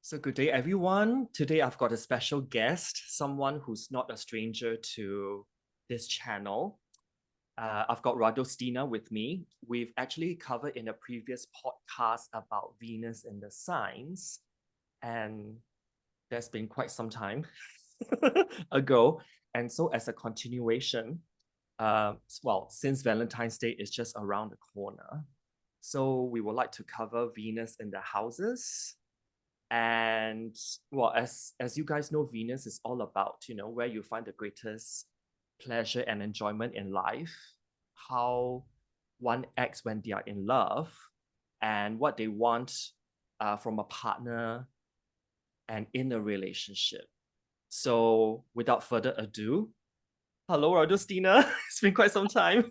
So good day, everyone. Today I've got a special guest, someone who's not a stranger to this channel. I've got Radostina with me. We've actually covered in a previous podcast about Venus and the signs, and that's been quite some time ago. And so, as a continuation, since Valentine's Day is just around the corner, so we would like to cover Venus in the houses. And as you guys know, Venus is all about, where you find the greatest pleasure and enjoyment in life, how one acts when they are in love, and what they want from a partner and in a relationship. So without further ado, hello, Radostina. It's been quite some time.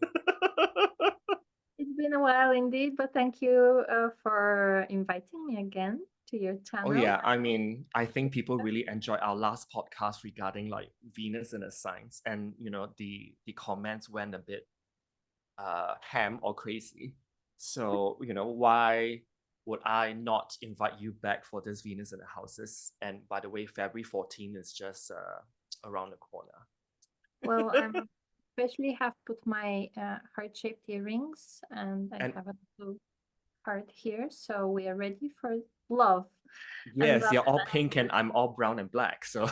It's been a while indeed, but thank you for inviting me again to your Oh channel. yeah, I mean, I think people really enjoyed our last podcast regarding like Venus and the signs, and the comments went a bit ham or crazy. So, why would I not invite you back for this Venus in the houses? And by the way, February 14 is just around the corner. Well, I'm especially have put my heart-shaped earrings, and I And have a little heart here, so we are ready for love and yes, love. you're all pink and I'm all brown and black. So,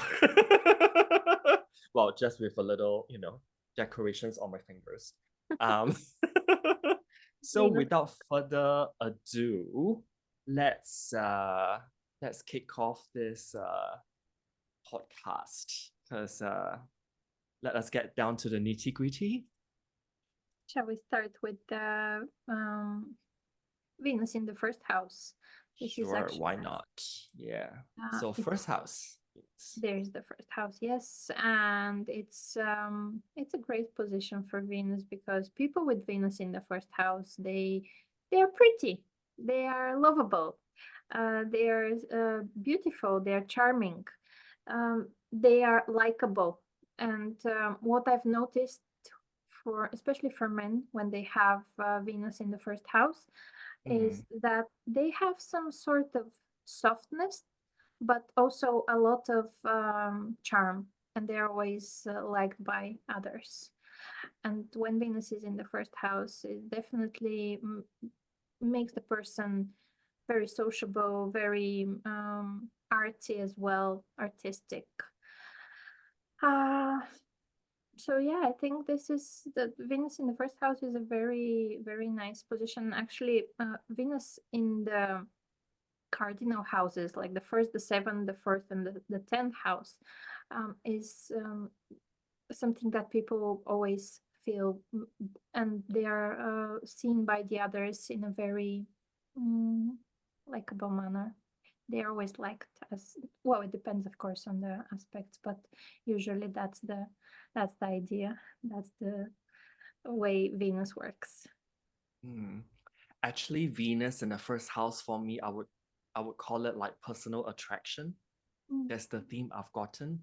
well, just with a little, decorations on my fingers. Um, so Venus. without further ado, let's uh let's kick off this podcast because let us get down to the nitty-gritty. Shall we start with the Venus in the first house? This is Sure, actually why not? Yeah. So it's first house. Yes. there's the first house, yes, and it's a great position for Venus because people with Venus in the first house, they are pretty, they are lovable, they are beautiful, they are charming, they are likable, and what I've noticed for especially for men when they have Venus in the first house Mm, is that they have some sort of softness but also a lot of charm, and they're always liked by others. And when Venus is in the first house, it definitely makes the person very sociable, very arty as well, artistic. Uh, so yeah, I think this is the Venus in the first house is a very, very nice position. Actually, Venus in the cardinal houses, like the first, the seventh, the first, and the 10th house, is something that people always feel, and they are seen by the others in a very um, likable manner. They are always liked as well. It depends, of course, on the aspects, but usually that's the idea. That's the way Venus works. mm. Actually, Venus in the first house for me, I would call it like personal attraction. Mm. That's the theme I've gotten.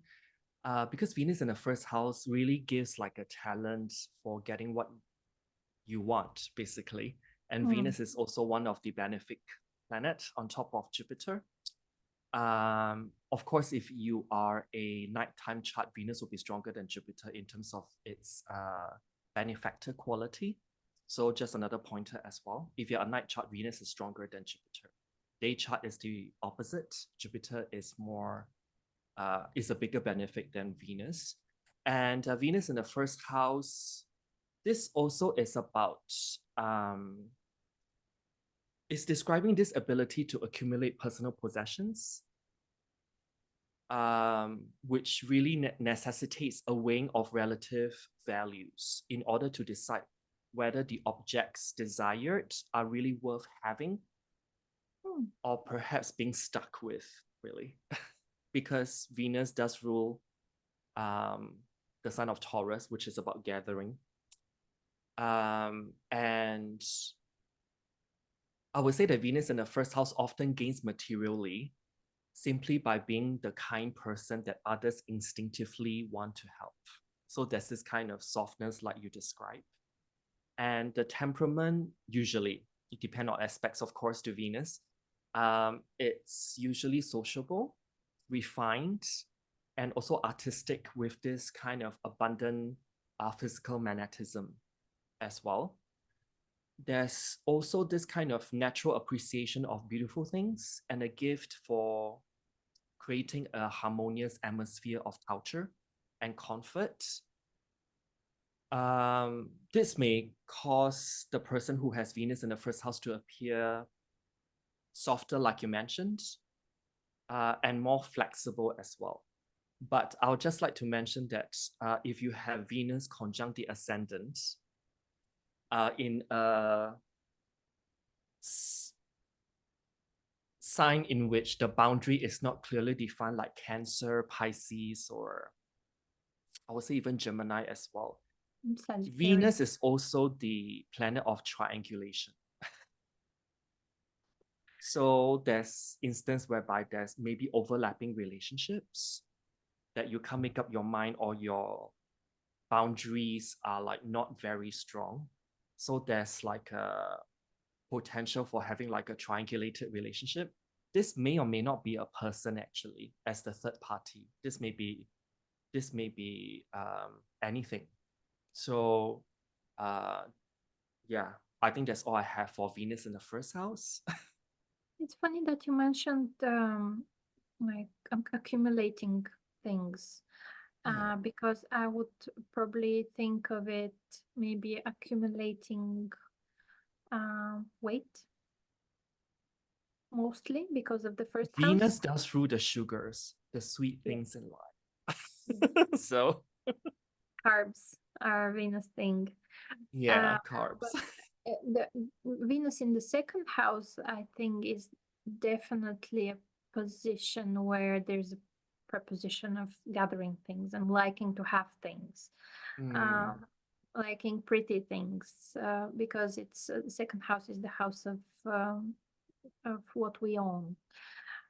Because Venus in the first house really gives like a talent for getting what you want, basically. And Mm. Venus is also one of the benefic planet on top of Jupiter. Of course, if you are a nighttime chart, Venus will be stronger than Jupiter in terms of its benefactor quality. So just another pointer as well. If you're a night chart, Venus is stronger than Jupiter. Day chart is the opposite. Jupiter is a bigger benefit than Venus. And Venus in the first house, this also is about is describing this ability to accumulate personal possessions, which really necessitates a weighing of relative values in order to decide whether the objects desired are really worth having Mm. or perhaps being stuck with, really. Because Venus does rule um, the sign of Taurus, which is about gathering. And I would say that Venus in the first house often gains materially simply by being the kind person that others instinctively want to help. So there's this kind of softness, like you described. And the temperament, usually, it depends on aspects, of course, to Venus. It's usually sociable, refined, and also artistic with this kind of abundant physical magnetism as well. There's also this kind of natural appreciation of beautiful things and a gift for creating a harmonious atmosphere of culture and comfort. This may cause the person who has Venus in the first house to appear softer, like you mentioned, and more flexible as well. But I would just like to mention that if you have Venus conjunct the ascendant in a sign in which the boundary is not clearly defined, like Cancer, Pisces, or I would say even Gemini as well. Venus is also the planet of triangulation. So there's instance whereby there's maybe overlapping relationships that you can't make up your mind, or your boundaries are like not very strong. So there's like a potential for having like a triangulated relationship. This may or may not be a person actually as the third party. This may be anything. So yeah, I think that's all I have for Venus in the first house. It's funny that you mentioned like accumulating things, Yeah. because I would probably think of it maybe accumulating weight, mostly because of the first house. Venus does through the sugars, the sweet Yeah. things in Yeah. life. So Carbs are Venus thing. yeah, carbs. But the Venus in the second house, I think, is definitely a position where there's a preposition of gathering things and liking to have things, Mm, liking pretty things, because it's the second house is the house of what we own.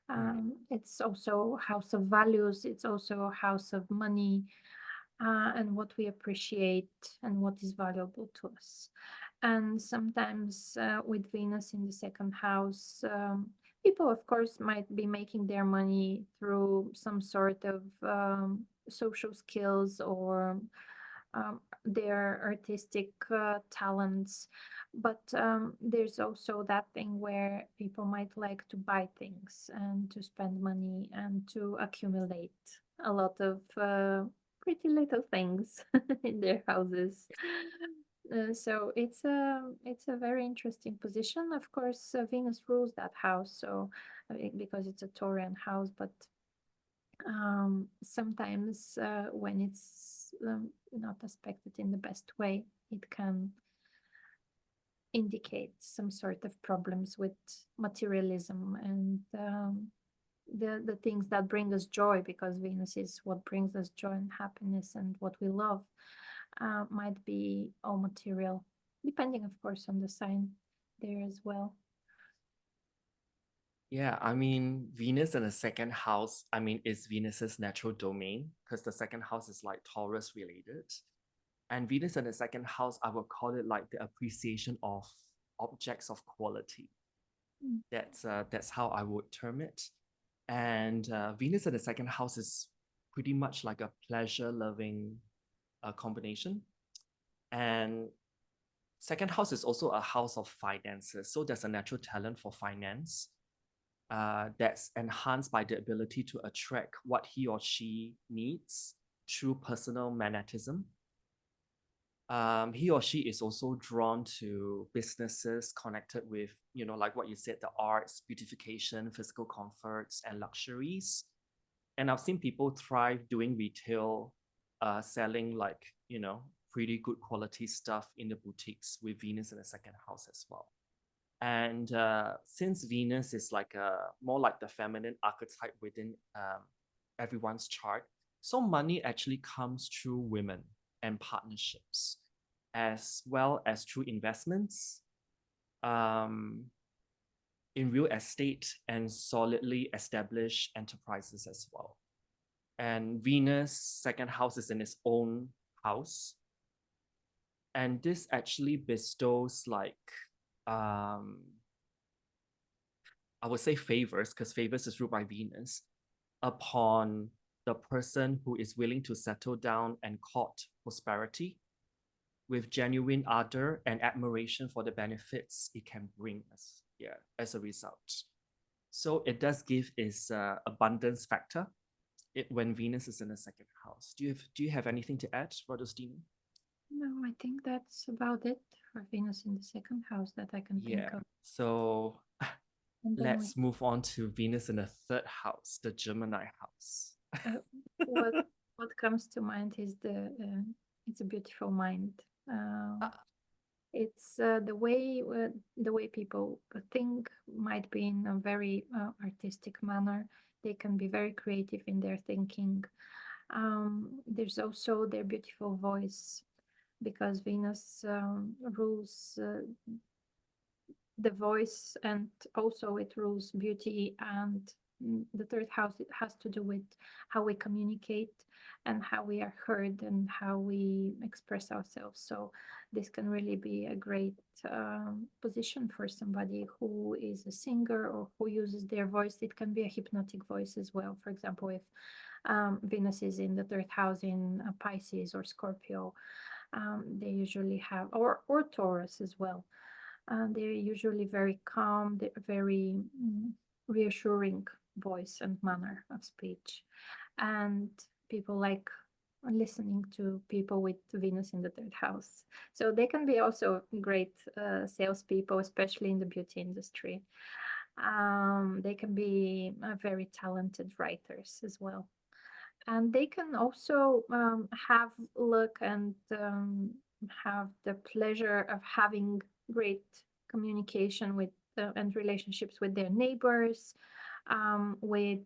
right. It's also a house of values. It's also a house of money, and what we appreciate and what is valuable to us. And sometimes with Venus in the second house, people, of course, might be making their money through some sort of social skills or their artistic talents. But there's also that thing where people might like to buy things and to spend money and to accumulate a lot of pretty little things in their houses. So it's a very interesting position. Of course, Venus rules that house, so because it's a Taurian house, but sometimes when it's not aspected in the best way, it can indicate some sort of problems with materialism and the things that bring us joy, because Venus is what brings us joy and happiness and what we love, might be all material, depending, of course, on the sign there as well. Yeah, I mean, Venus in the second house, I mean, is Venus's natural domain because the second house is like Taurus related. And Venus in the second house, I would call it like the appreciation of objects of quality. Mm. That's how I would term it. And Venus in the second house is pretty much like a pleasure-loving combination. And second house is also a house of finances. So there's a natural talent for finance that's enhanced by the ability to attract what he or she needs through personal magnetism. He or she is also drawn to businesses connected with, you know, like what you said, the arts, beautification, physical comforts, and luxuries. And I've seen people thrive doing retail, selling like, you know, pretty good quality stuff in the boutiques with Venus in the second house as well. And since Venus is like a more like the feminine archetype within everyone's chart, so money actually comes through women and partnerships, as well as through investments um, in real estate and solidly established enterprises as well. And Venus, second house, is in its own house. And this actually bestows like um, I would say favors, because favors is ruled by Venus, upon the person who is willing to settle down and court prosperity with genuine ardor and admiration for the benefits it can bring us, yeah, as a result. So it does give its abundance factor when Venus is in the second house. Do you have anything to add, Radostina? No, I think that's about it for Venus in the second house that I can think Yeah. of. So And then let's move on to Venus in the third house, the Gemini house. what what comes to mind is it's a beautiful mind. It's the way people think might be in a very artistic manner. They can be very creative in their thinking. There's also their beautiful voice because Venus rules the voice, and also it rules beauty, and the third house, it has to do with how we communicate and how we are heard and how we express ourselves. So this can really be a great position for somebody who is a singer or who uses their voice. It can be a hypnotic voice as well. For example, if Venus is in the third house in Pisces or Scorpio, they usually have, or Taurus as well. They're usually very calm, they're very reassuring voice and manner of speech. And people like listening to people with Venus in the third house. So they can be also great salespeople, especially in the beauty industry. They can be very talented writers as well. And they can also have luck and have the pleasure of having great communication with and relationships with their neighbors, with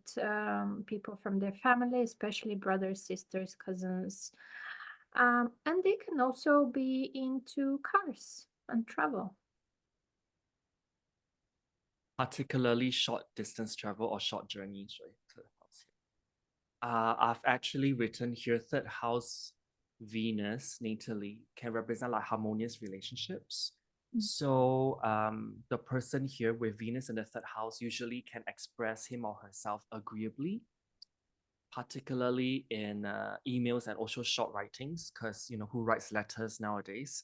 people from their family, especially brothers, sisters, cousins. And they can also be into cars and travel. Particularly short distance travel or short journeys, right? Third house here. I've actually written here third house Venus natally can represent like harmonious relationships. So the person here with Venus in the third house usually can express him or herself agreeably, particularly in emails and also short writings, because you know who writes letters nowadays.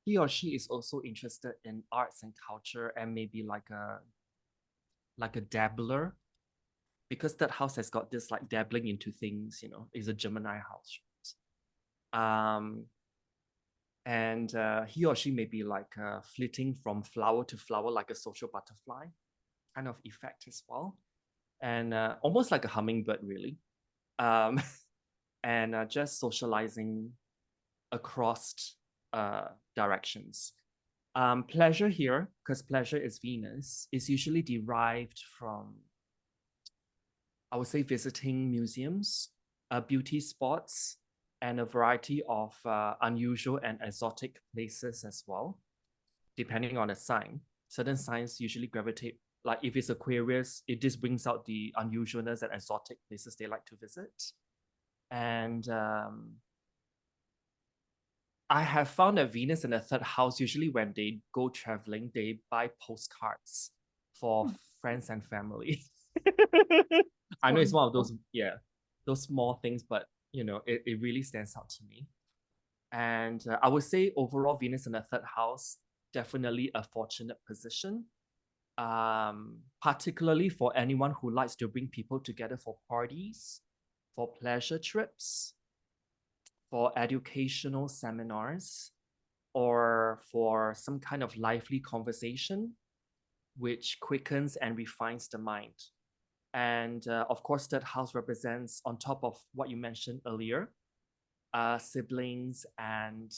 He or she is also interested in arts and culture and maybe like a dabbler, because that house has got this like dabbling into things, you know, is a Gemini house. And he or she may be like flitting from flower to flower like a social butterfly kind of effect as well, and almost like a hummingbird really, and just socializing across directions. Pleasure here, because pleasure is Venus, is usually derived from, I would say, visiting museums, beauty spots, and a variety of unusual and exotic places as well, depending on the sign. Certain signs usually gravitate, like if it's Aquarius, it just brings out the unusualness and exotic places they like to visit. And I have found that Venus in the third house, usually when they go traveling, they buy postcards for friends and family. I know it's one of those, yeah, those small things, but you know, it really stands out to me. And I would say overall, Venus in the third house, definitely a fortunate position, particularly for anyone who likes to bring people together for parties, for pleasure trips, for educational seminars, or for some kind of lively conversation, which quickens and refines the mind. And of course, that house represents, on top of what you mentioned earlier, siblings and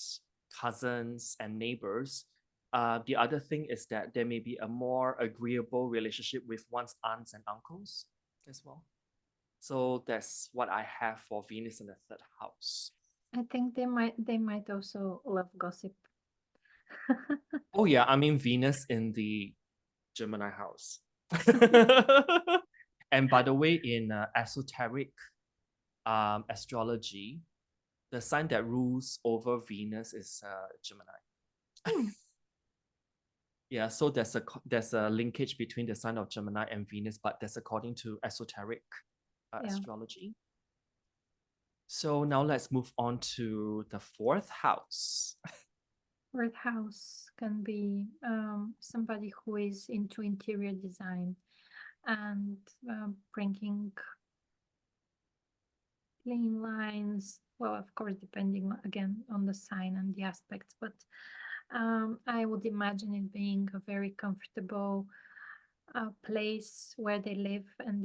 cousins and neighbors. The other thing is that there may be a more agreeable relationship with one's aunts and uncles as well. So that's what I have for Venus in the third house. I think they might also love gossip. Oh yeah, I mean Venus in the Gemini house. And by the way, in esoteric astrology, the sign that rules over Venus is Gemini. Yeah, so there's a linkage between the sign of Gemini and Venus, but that's according to esoteric Yeah. astrology. So now let's move on to the fourth house. Fourth house can be somebody who is into interior design and bringing clean lines. Well, of course, depending again on the sign and the aspects, but I would imagine it being a very comfortable place where they live, and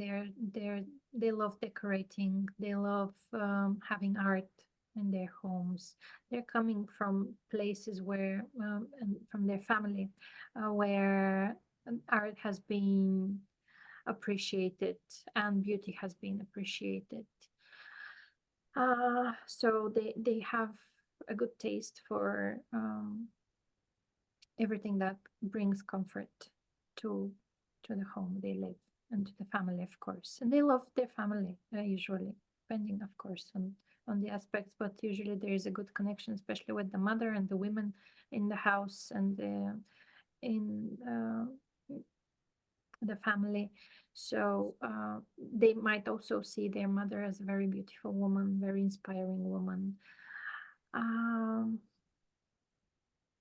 they love decorating. They love having art in their homes. They're coming from places where and from their family where art has been appreciated and beauty has been appreciated. So they have a good taste for everything that brings comfort to the home they live and to the family, of course. And they love their family usually, depending, of course, on the aspects. But usually there is a good connection, especially with the mother and the women in the house and in the family. So they might also see their mother as a very beautiful woman, very inspiring woman. Um,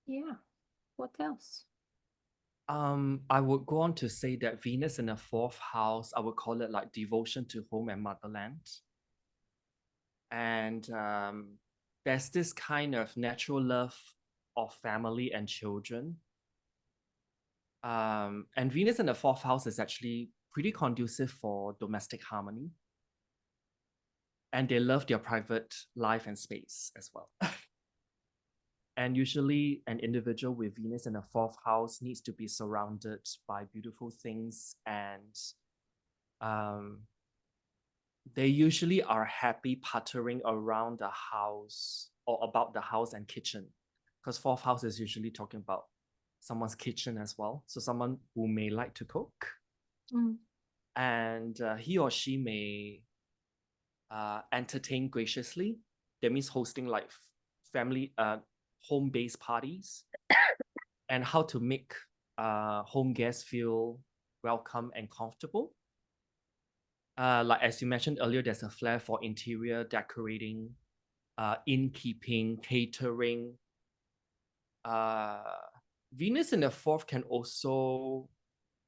yeah. What else? I would go on to say that Venus in the fourth house, I would call it like devotion to home and motherland. And there's this kind of natural love of family and children. And Venus in the fourth house is actually pretty conducive for domestic harmony. And they love their private life and space as well. And usually, an individual with Venus in the fourth house needs to be surrounded by beautiful things, and they usually are happy puttering around the house or about the house and kitchen, because fourth house is usually talking about someone's kitchen as well. So someone who may like to cook, and he or she may entertain graciously. That means hosting like family home-based parties, and how to make home guests feel welcome and comfortable. Like as you mentioned earlier, there's a flair for interior decorating, innkeeping, catering. Venus in the fourth can also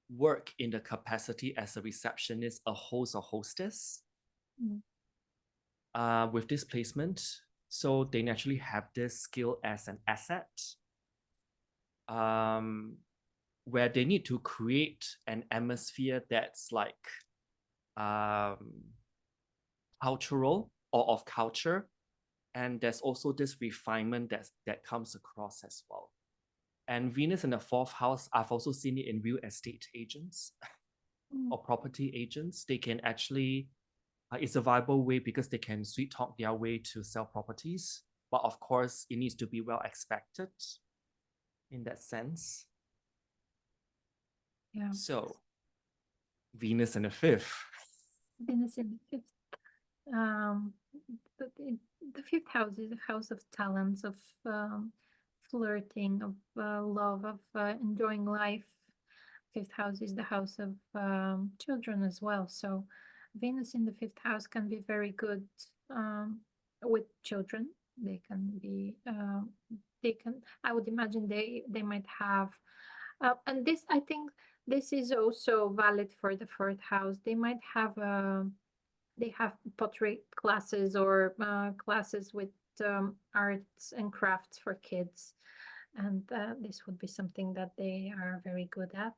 work in the capacity as a receptionist, a host or hostess. With this placement, so they naturally have this skill as an asset, where they need to create an atmosphere that's like cultural or of culture, and there's also this refinement that comes across as well. And Venus in the fourth house, I've also seen it in real estate agents or property agents. They can actually it's a viable way because they can sweet talk their way to sell properties. But of course, it needs to be well expected in that sense. Yeah. So, Venus in the fifth. Venus in the fifth. The fifth house is a house of talents, of flirting, of love, of enjoying life. Fifth house is the house of children as well. So Venus in the fifth house can be very good with children. They can be, I would imagine they might have, and this, I think this is also valid for the fourth house. They might have they have pottery classes or classes with arts and crafts for kids, and this would be something that they are very good at.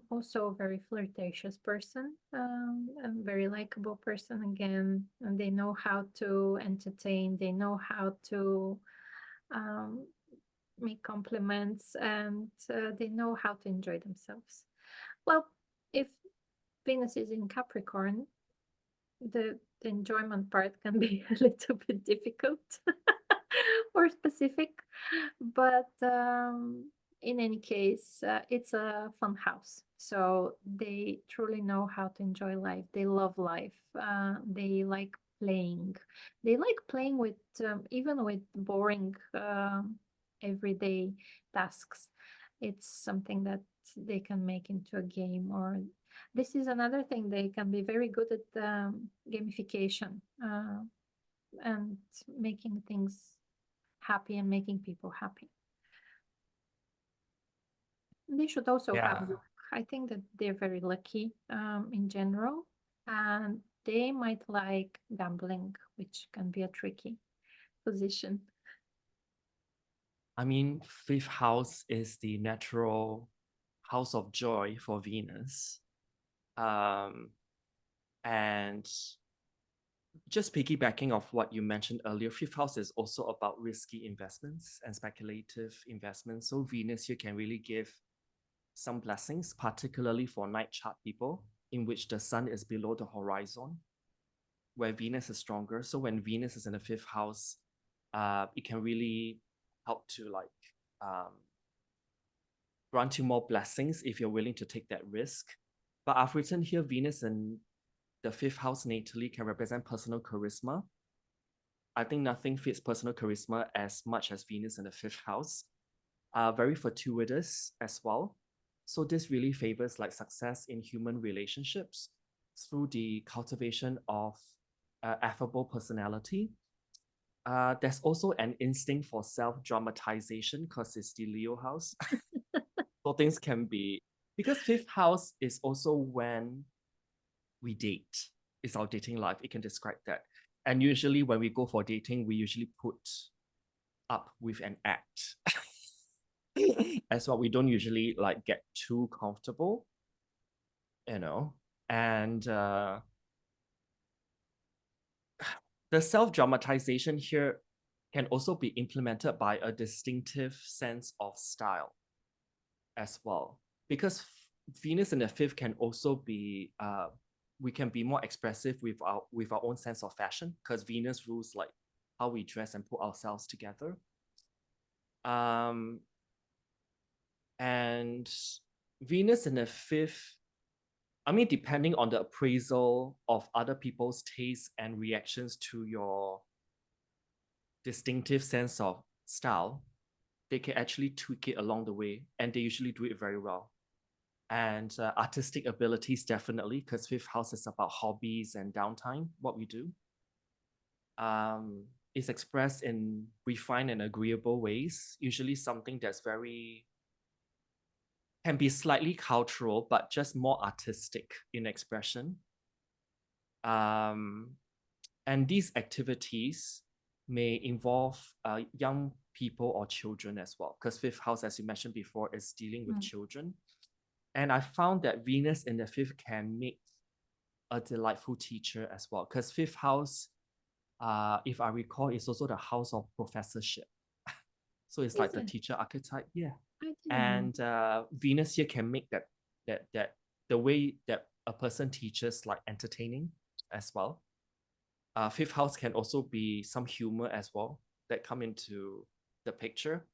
Also a very flirtatious person, a very likable person again, and they know how to entertain, they know how to make compliments, and they know how to enjoy themselves. Well, if Venus is in Capricorn, the enjoyment part can be a little bit difficult or specific, but in any case, it's a fun house. So they truly know how to enjoy life. They love life. They like playing. They like playing with even with boring everyday tasks. it's something that they can make into a game. Or this is another thing, they can be very good at gamification, and making things happy and making people happy. They should also have Yeah. luck. I think that they're very lucky in general, and they might like gambling, which can be a tricky position. I mean, fifth house is the natural house of joy for Venus. And just piggybacking off what you mentioned earlier, fifth house is also about risky investments and speculative investments. So Venus here can really give some blessings, particularly for night chart people, in which the sun is below the horizon, where Venus is stronger. So when Venus is in the fifth house, it can really help to grant you more blessings if you're willing to take that risk. But I've written here Venus in the fifth house natally can represent personal charisma. I think nothing fits personal charisma as much as Venus in the fifth house. Very fortuitous as well. So this really favors like success in human relationships through the cultivation of affable personality. There's also an instinct for self-dramatization because it's the Leo house. So things can be, because fifth house is also when we date. It's our dating life. It can describe that. And usually when we go for dating, we usually put up with an act. As well, we don't usually like get too comfortable, you know. And the self-dramatization here can also be implemented by a distinctive sense of style as well. Because Venus in the fifth can also be we can be more expressive with our own sense of fashion, because Venus rules like how we dress and put ourselves together. And Venus in the fifth, I mean, depending on the appraisal of other people's tastes and reactions to your distinctive sense of style, they can actually tweak it along the way, and they usually do it very well. And artistic abilities, definitely, because fifth house is about hobbies and downtime, what we do. Is expressed in refined and agreeable ways, usually something that's very, can be slightly cultural, but just more artistic in expression. And these activities may involve young people or children as well, because fifth house, as you mentioned before, is dealing with children. And I found that Venus in the fifth can make a delightful teacher as well, because fifth house, if I recall, is also the house of professorship. So it's like the teacher archetype, yeah. And Venus here can make that the way that a person teaches like entertaining as well. Fifth house can also be some humor as well that come into the picture.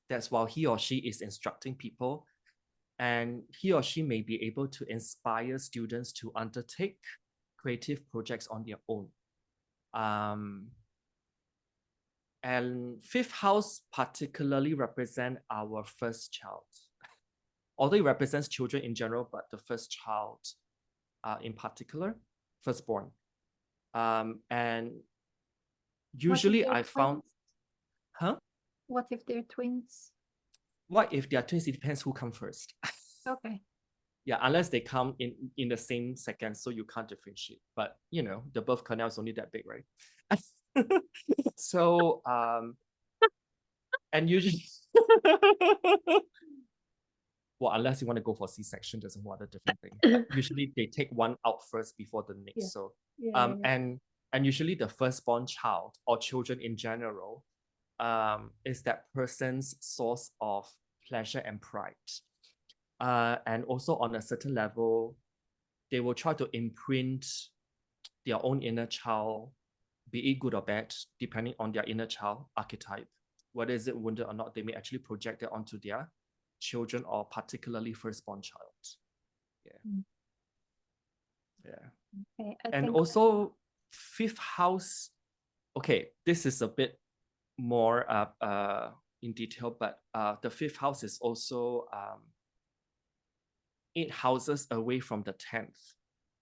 That's while he or she is instructing people, and he or she may be able to inspire students to undertake creative projects on their own. And fifth house particularly represent our first child. Although it represents children in general, but the first child in particular, firstborn. And usually I found, What if they're twins? What if they are twins? It depends who comes first. Okay. Yeah, unless they come in the same second, so you can't differentiate. But you know, the birth canal is only that big, right? So and usually well, unless you want to go for C-section, there's one other different thing. But usually they take one out first before the next. Yeah. So Yeah. and usually the firstborn child or children in general is that person's source of pleasure and pride. And also on a certain level, they will try to imprint their own inner child, be it good or bad, depending on their inner child archetype. Whether is it wounded or not, they may actually project it onto their children or particularly firstborn child. Yeah. Yeah. Okay, and also fifth house, okay, this is a bit more in detail, but the fifth house is also 8 houses away from the 10th.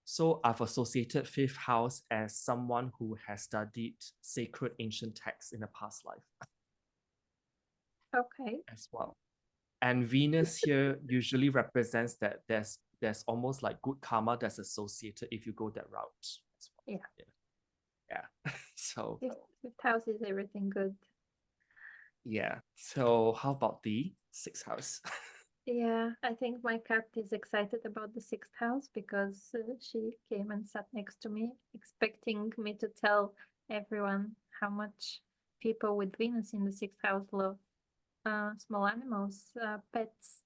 So I've associated fifth house as someone who has studied sacred ancient texts in a past life Okay. as well. And Venus here usually represents that there's almost like good karma that's associated if you go that route as well. Yeah. Yeah. So Fifth house is everything good. yeah. So how about the sixth house? Yeah, I think my cat is excited about the sixth house because she came and sat next to me, expecting me to tell everyone how much people with Venus in the sixth house love small animals, pets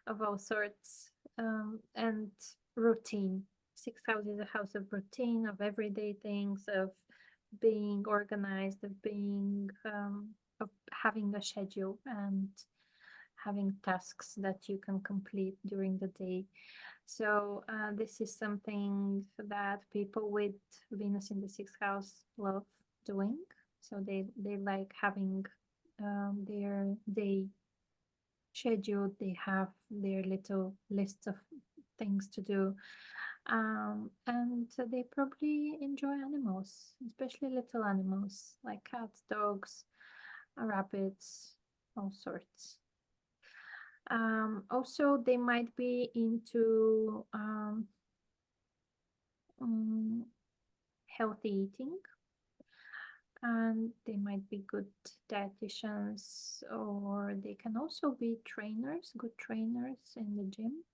of all sorts, and routine. Sixth house is a house of routine, of everyday things, of being organized, of being, of having a schedule and having tasks that you can complete during the day. So this is something that people with Venus in the sixth house love doing. So they like having their day scheduled. They have their little lists of things to do. And they probably enjoy animals, especially little animals like cats, dogs, rabbits, all sorts. Also, they might be into healthy eating, and they might be good dietitians, or they can also be trainers, good trainers in the gym,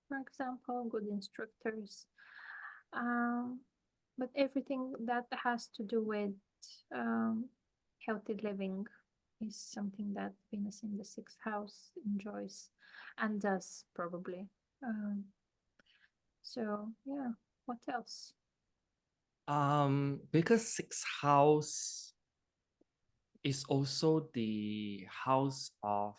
for example, good instructors. But everything that has to do with healthy living is something that Venus in the sixth house enjoys and does probably. So yeah, what else? Because sixth house is also the house of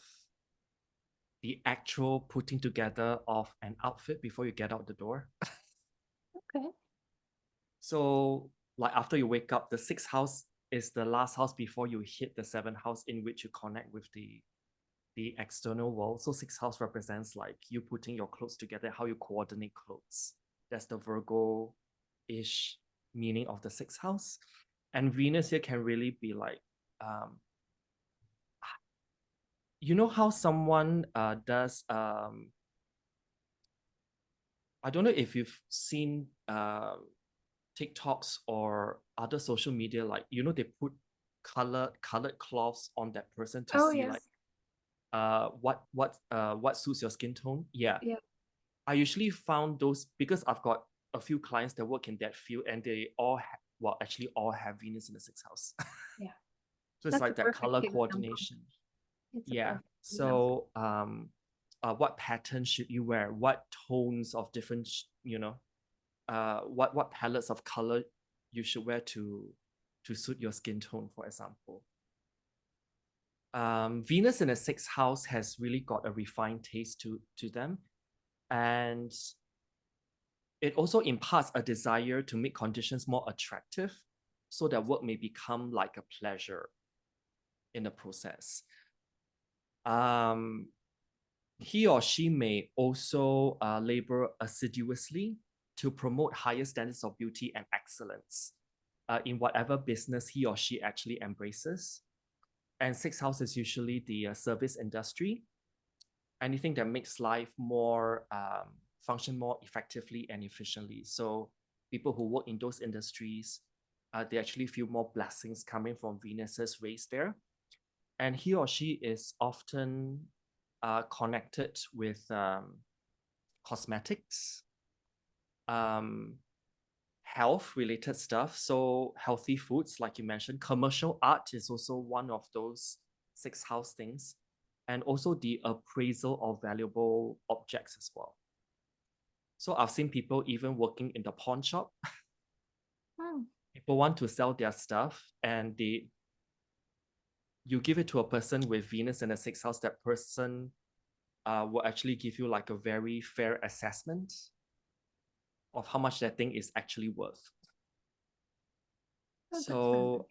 the actual putting together of an outfit before you get out the door. Okay. So, like after you wake up, the sixth house is the last house before you hit the seventh house in which you connect with the external world. So sixth house represents like you putting your clothes together, how you coordinate clothes. That's the Virgo-ish meaning of the sixth house. And Venus here can really be like, you know how someone does, I don't know if you've seen TikToks or other social media, like, you know, they put colored cloths on that person to Oh see like yes. what suits your skin tone. Yeah. Yeah. I usually found those because I've got a few clients that work in that field and they all well actually all have Venus in the sixth house. Yeah. So it's That's a like that perfect color example. coordination. It's a Yeah. perfect example. So what pattern should you wear? What tones of different what palettes of color you should wear to suit your skin tone, for example. Venus in the sixth house has really got a refined taste to them, and it also imparts a desire to make conditions more attractive so that work may become like a pleasure in the process. He or she may also labor assiduously to promote higher standards of beauty and excellence in whatever business he or she actually embraces. And sixth house is usually the service industry, anything that makes life more function more effectively and efficiently. So people who work in those industries, they actually feel more blessings coming from Venus's rays there. And he or she is often connected with cosmetics, health related stuff. So healthy foods, like you mentioned, commercial art is also one of those sixth house things, and also the appraisal of valuable objects as well. So I've seen people even working in the pawn shop. People want to sell their stuff and you give it to a person with Venus in the sixth house, that person will actually give you like a very fair assessment of how much that thing is actually worth. Oh, So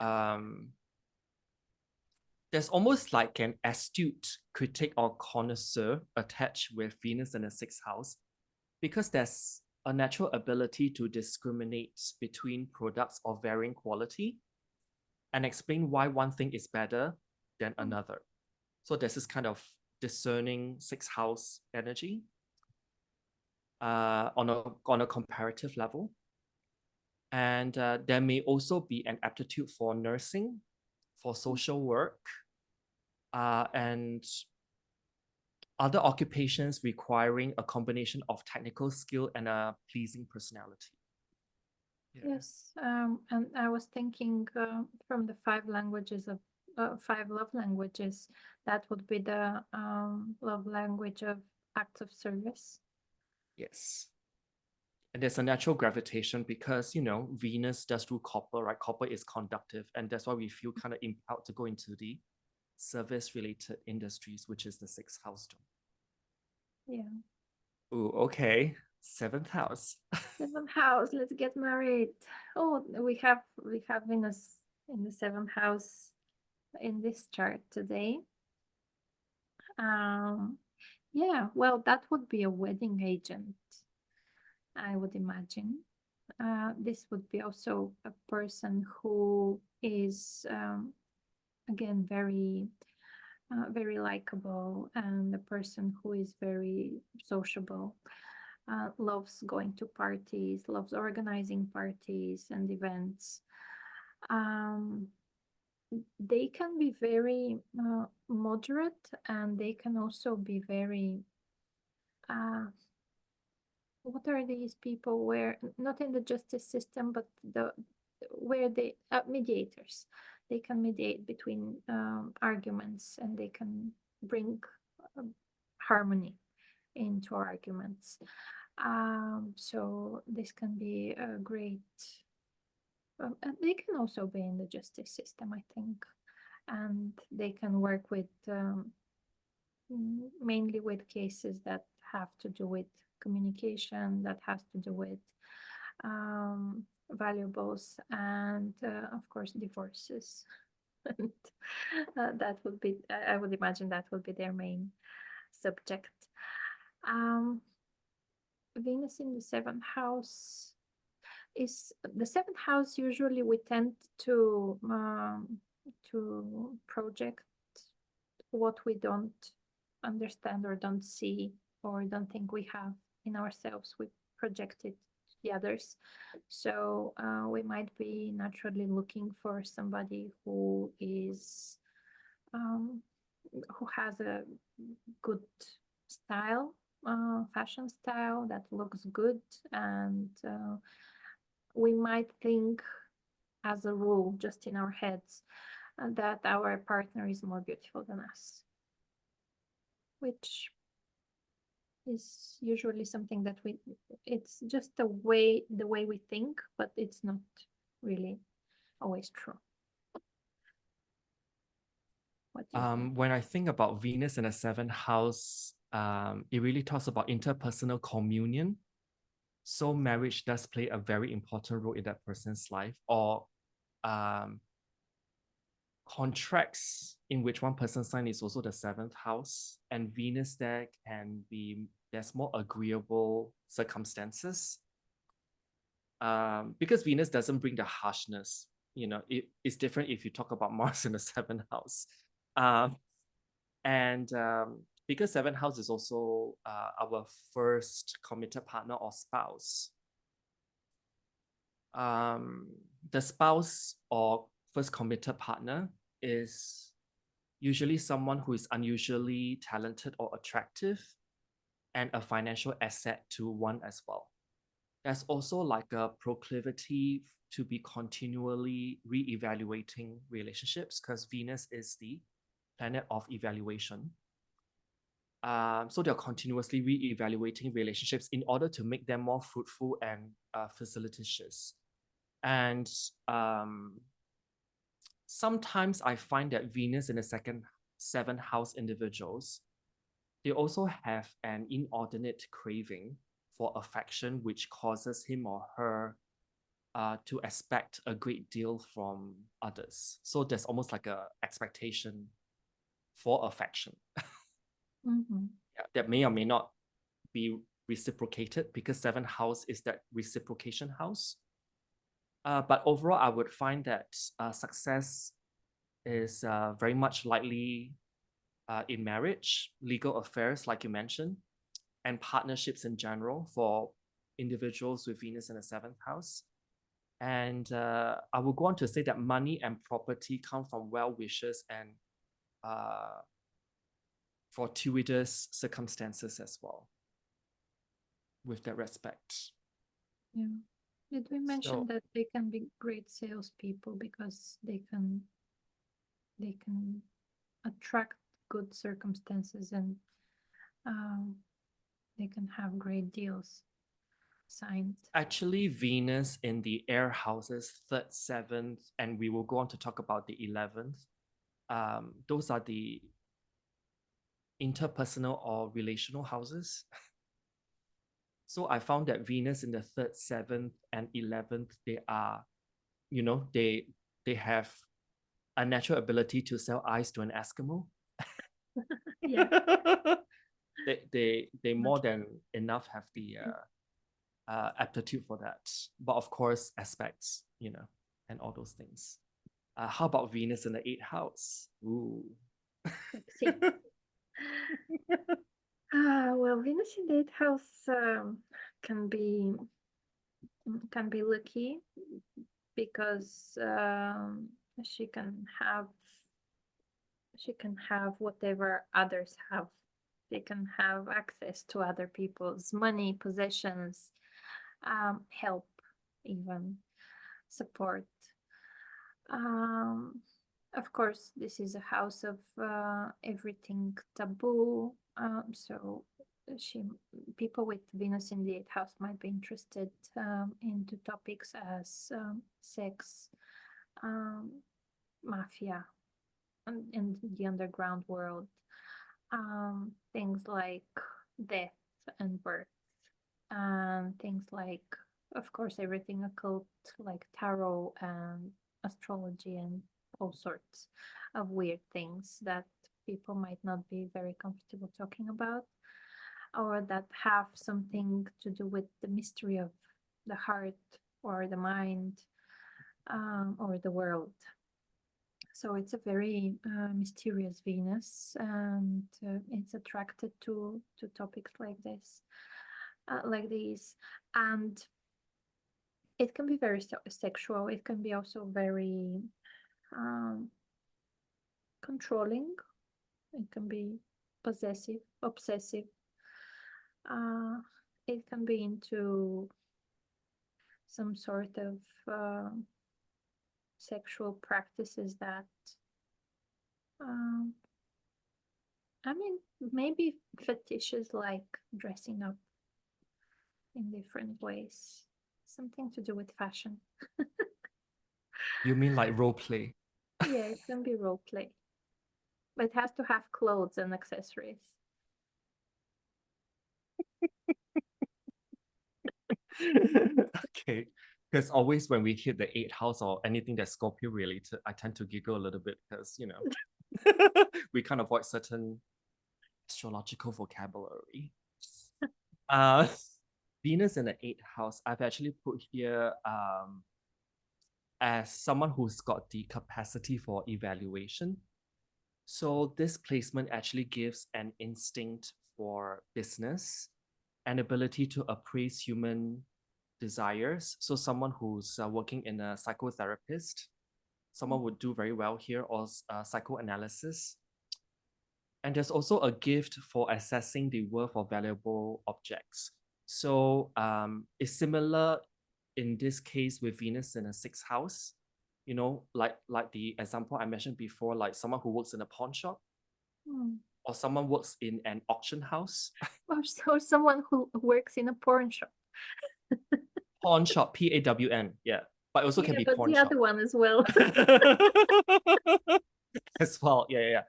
there's almost like an astute critic or connoisseur attached with Venus in the sixth house, because there's a natural ability to discriminate between products of varying quality and explain why one thing is better than another. So there's this kind of discerning sixth house energy on a comparative level. And there may also be an aptitude for nursing, for social work, and other occupations requiring a combination of technical skill and a pleasing personality. Yeah. Yes, and I was thinking from the five languages of five love languages, that would be the love language of acts of service. Yes. And there's a natural gravitation because, Venus does rule copper, right? Copper is conductive, and that's why we feel kind of impelled to go into the service-related industries, which is the sixth house. Yeah. Oh, okay. Seventh house. Seventh house. Let's get married. Oh, we have Venus in the seventh house in this chart today. Yeah. Well, that would be a wedding agent, I would imagine. This would be also a person who is again very very likable, and a person who is very sociable, loves going to parties, loves organizing parties and events. They can be very moderate, and they can also be very what are these people where not in the justice system, but where they mediators. They can mediate between arguments, and they can bring harmony into arguments. So this can be a great and they can also be in the justice system, I think, and they can work with mainly with cases that have to do with communication, that has to do with valuables, and of course divorces. And that would be, I would imagine that would be their main subject. Venus in the seventh house is the seventh house. Usually we tend to project what we don't understand or don't see or don't think we have in ourselves. We project it to the others. So we might be naturally looking for somebody who is who has a good style, fashion style that looks good, and we might think as a rule just in our heads that our partner is more beautiful than us, which is usually something that it's just the way we think, but it's not really always true. What do you think? When I think about Venus in the seventh house, it really talks about interpersonal communion. So marriage does play a very important role in that person's life, or contracts in which one person signed is also the seventh house, and Venus there can be, there's more agreeable circumstances. Because Venus doesn't bring the harshness, it's different if you talk about Mars in the seventh house. And because seventh house is also our first committed partner or spouse. The spouse or first committed partner is usually someone who is unusually talented or attractive and a financial asset to one as well. There's also like a proclivity to be continually re-evaluating relationships because Venus is the planet of evaluation. So they're continuously re-evaluating relationships in order to make them more fruitful and facilitatious. And sometimes I find that Venus in the seventh house individuals, they also have an inordinate craving for affection, which causes him or her to expect a great deal from others. So there's almost like a expectation for affection. Mm-hmm. Yeah, that may or may not be reciprocated because seventh house is that reciprocation house. But overall, I would find that success is very much likely in marriage, legal affairs, like you mentioned, and partnerships in general for individuals with Venus in the seventh house. And I will go on to say that money and property come from well wishes and fortuitous circumstances as well, with that respect. Yeah. Did we mention So that they can be great salespeople because they can attract good circumstances and they can have great deals signed. actually, Venus in the air houses, third, seventh, and we will go on to talk about the 11th. Those are the interpersonal or relational houses. So I found that Venus in the third, seventh, and 11th, they are, they have a natural ability to sell ice to an Eskimo. Yeah. They more than enough have the aptitude for that. But of course, aspects, and all those things. How about Venus in the eighth house? Ooh. Sexy. Well, Venus in the eighth house can be lucky because she can have whatever others have. They can have access to other people's money, possessions, help, even support. Of course, this is a house of everything taboo. So people with Venus in the eighth house might be interested into topics as sex, mafia, and the underground world. Things like death and birth, and things like, of course, everything occult, like tarot and astrology and all sorts of weird things that people might not be very comfortable talking about, or that have something to do with the mystery of the heart or the mind, or the world. So it's a very mysterious Venus, and it's attracted to topics like this, like these, and it can be very sexual. It can be also very controlling. It can be possessive, obsessive. It can be into some sort of sexual practices that, I mean, maybe fetishes like dressing up in different ways. Something to do with fashion. You mean like role play? Yeah, it can be role play. But it has to have clothes and accessories. Okay. Because always when we hit the eighth house or anything that's Scorpio related, I tend to giggle a little bit because, we can't avoid certain astrological vocabulary. Uh, Venus in the eighth house, I've actually put here as someone who's got the capacity for evaluation. So this placement actually gives an instinct for business, an ability to appraise human desires. So someone who's working in a psychotherapist, someone would do very well here, or psychoanalysis. And there's also a gift for assessing the worth of valuable objects. So it's similar in this case with Venus in a sixth house. Like the example I mentioned before, like someone who works in a pawn shop, or someone works in an auction house. Or someone who works in a porn shop. Pawn shop, PAWN, yeah. But also can be but porn the shop. other one as well. As well, yeah.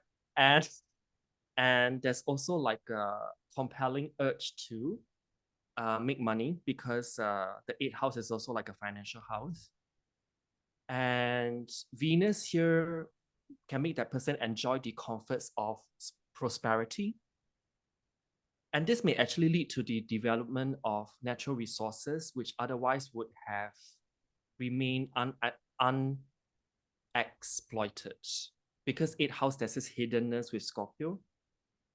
And there's also like a compelling urge to make money because the eighth house is also like a financial house. And Venus here can make that person enjoy the comforts of prosperity. And this may actually lead to the development of natural resources, which otherwise would have remained unexploited. Because 8th house, there's this hiddenness with Scorpio.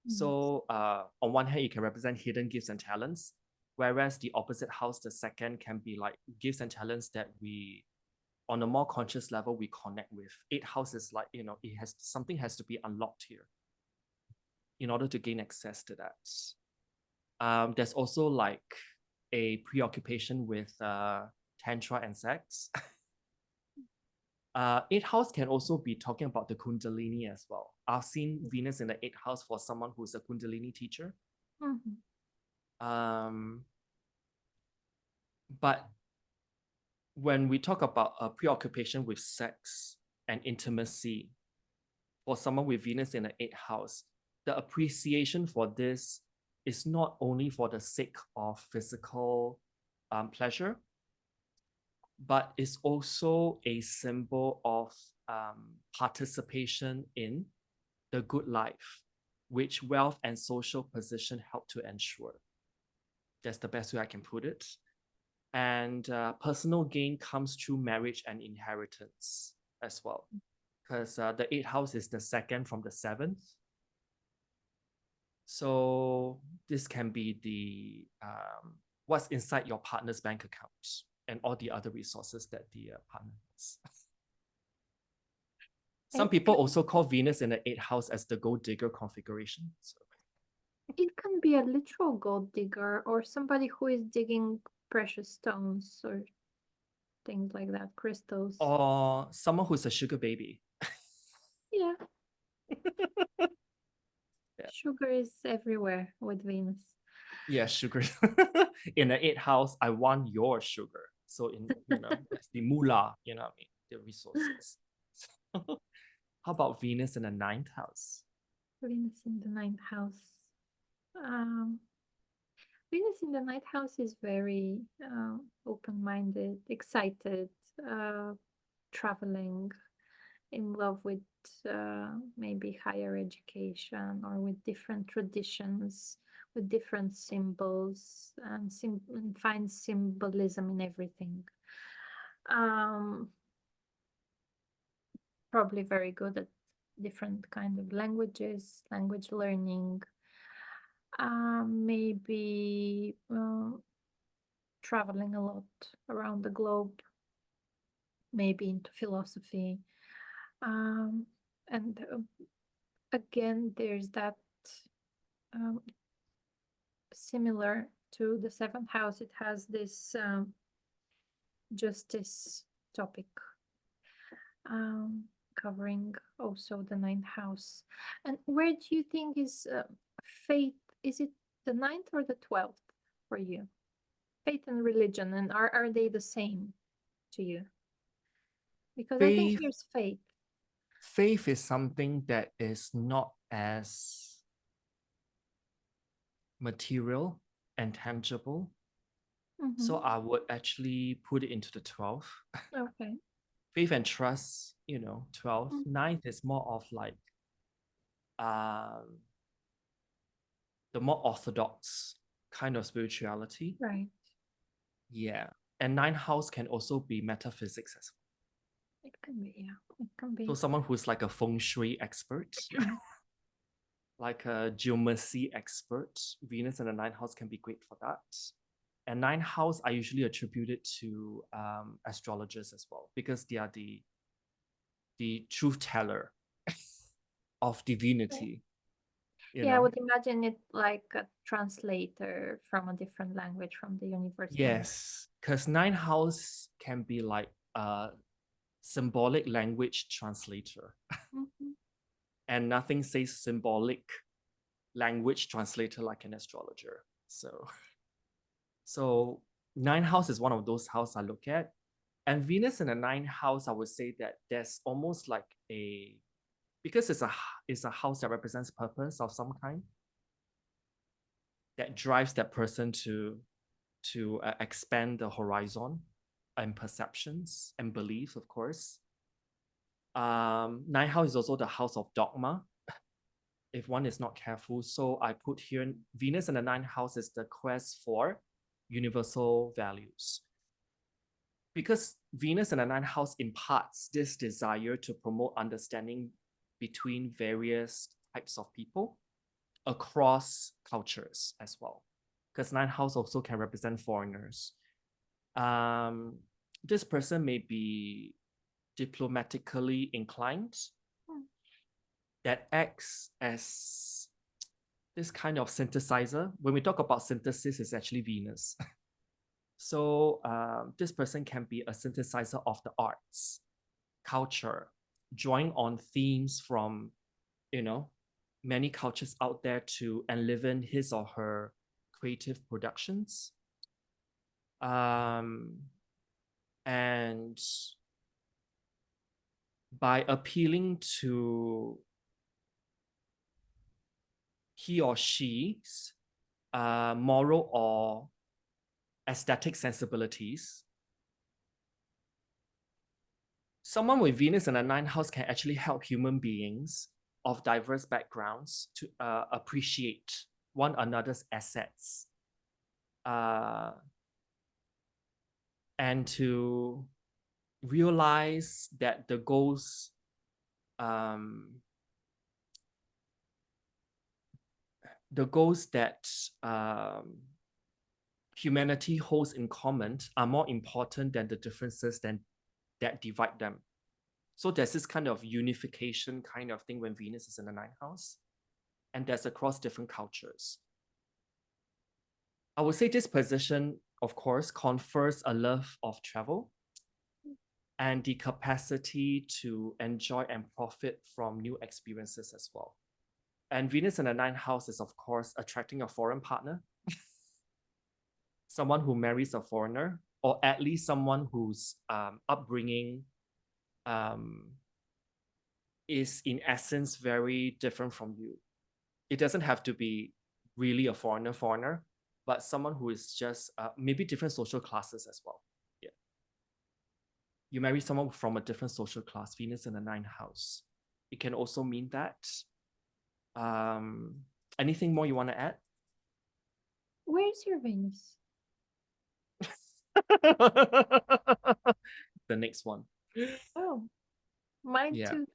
So on one hand, it can represent hidden gifts and talents, whereas the opposite house, the second, can be like gifts and talents that we, on a more conscious level, we connect with. 8th house is like, it has something has to be unlocked here in order to gain access to that. There's also like a preoccupation with tantra and sex. 8th house can also be talking about the Kundalini as well. I've seen Venus in the 8th house for someone who's a Kundalini teacher. But when we talk about a preoccupation with sex and intimacy, for someone with Venus in the 8th house, the appreciation for this is not only for the sake of physical pleasure, but it's also a symbol of participation in the good life, which wealth and social position help to ensure. That's the best way I can put it. And personal gain comes through marriage and inheritance as well, because the 8th house is the second from the 7th. So this can be the what's inside your partner's bank account and all the other resources that the partner has. Some people also call Venus in the 8th house as the gold digger configuration. So it can be a literal gold digger or somebody who is digging precious stones or things like that, crystals. Or someone who's a sugar baby. Yeah. Sugar is everywhere with Venus. Yeah, sugar. In the 8th house, I want your sugar. So that's the moolah, what I mean, the resources. How about Venus in the 9th house? Venus in the 9th house. Venus in the 9th house is very open-minded, excited, traveling, in love with maybe higher education or with different traditions, with different symbols, and find symbolism in everything. Probably very good at different kind of languages, language learning, maybe traveling a lot around the globe, maybe into philosophy. And again, there's that similar to the 7th house, it has this justice topic, covering also the 9th house. And where do you think is faith? Is it the 9th or the 12th for you? Faith and religion, and are they the same to you? Because I think here's faith. Faith is something that is not as material and tangible. So I would actually put it into the 12th. Okay. Faith and trust, 12. 9th is more of like the more orthodox kind of spirituality. Right. Yeah. And 9th house can also be metaphysics as well. It can be, yeah. It can be. So someone who's like a feng shui expert, like a geomancy expert, Venus in the 9th house can be great for that. And 9th house, I usually attribute it to astrologers as well, because they are the truth teller of divinity. Yeah, I would imagine it like a translator from a different language from the universe. Yes, because 9th house can be like a symbolic language translator. And nothing says symbolic language translator like an astrologer. So 9th house is one of those houses I look at. And Venus in the 9th house, I would say that there's almost like because it's a house that represents purpose of some kind, that drives that person to expand the horizon and perceptions and beliefs, of course. Ninth house is also the house of dogma, if one is not careful. So I put here Venus in the ninth house is the quest for universal values. Because Venus in the ninth house imparts this desire to promote understanding between various types of people across cultures as well. Because ninth house also can represent foreigners. This person may be diplomatically inclined that acts as this kind of synthesizer. When we talk about synthesis, it's actually Venus. So this person can be a synthesizer of the arts, culture, drawing on themes from, many cultures out there to enliven his or her creative productions. And by appealing to he or she's moral or aesthetic sensibilities, someone with Venus in the ninth house can actually help human beings of diverse backgrounds to appreciate one another's assets and to realize that the goals that humanity holds in common are more important than the differences that divide them. So there's this kind of unification kind of thing when Venus is in the ninth house, and that's across different cultures. I would say this position, of course, confers a love of travel and the capacity to enjoy and profit from new experiences as well. And Venus in the ninth house is, of course, attracting a foreign partner, someone who marries a foreigner, or at least someone whose upbringing is in essence very different from you. It doesn't have to be really a foreigner, but someone who is just maybe different social classes as well. Yeah. You marry someone from a different social class, Venus in the ninth house. It can also mean that. Anything more you want to add? Where's your Venus? The next one. Oh, mine Yeah. too.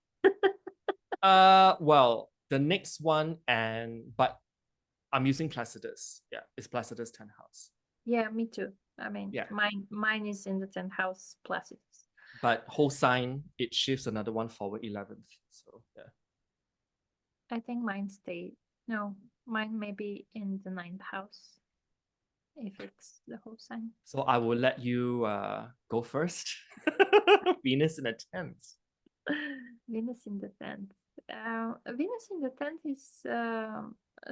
Well, the next one, but I'm using Placidus. Yeah, it's Placidus 10th house. Yeah, me too. I mean, yeah, mine is in the 10th house, Placidus. But whole sign, it shifts another one forward 11th. So yeah. I think mine stayed. No, mine may be in the 9th house if it's the whole sign. So I will let you go first. Venus in the 10th. Venus in the 10th. Venus in the 10th is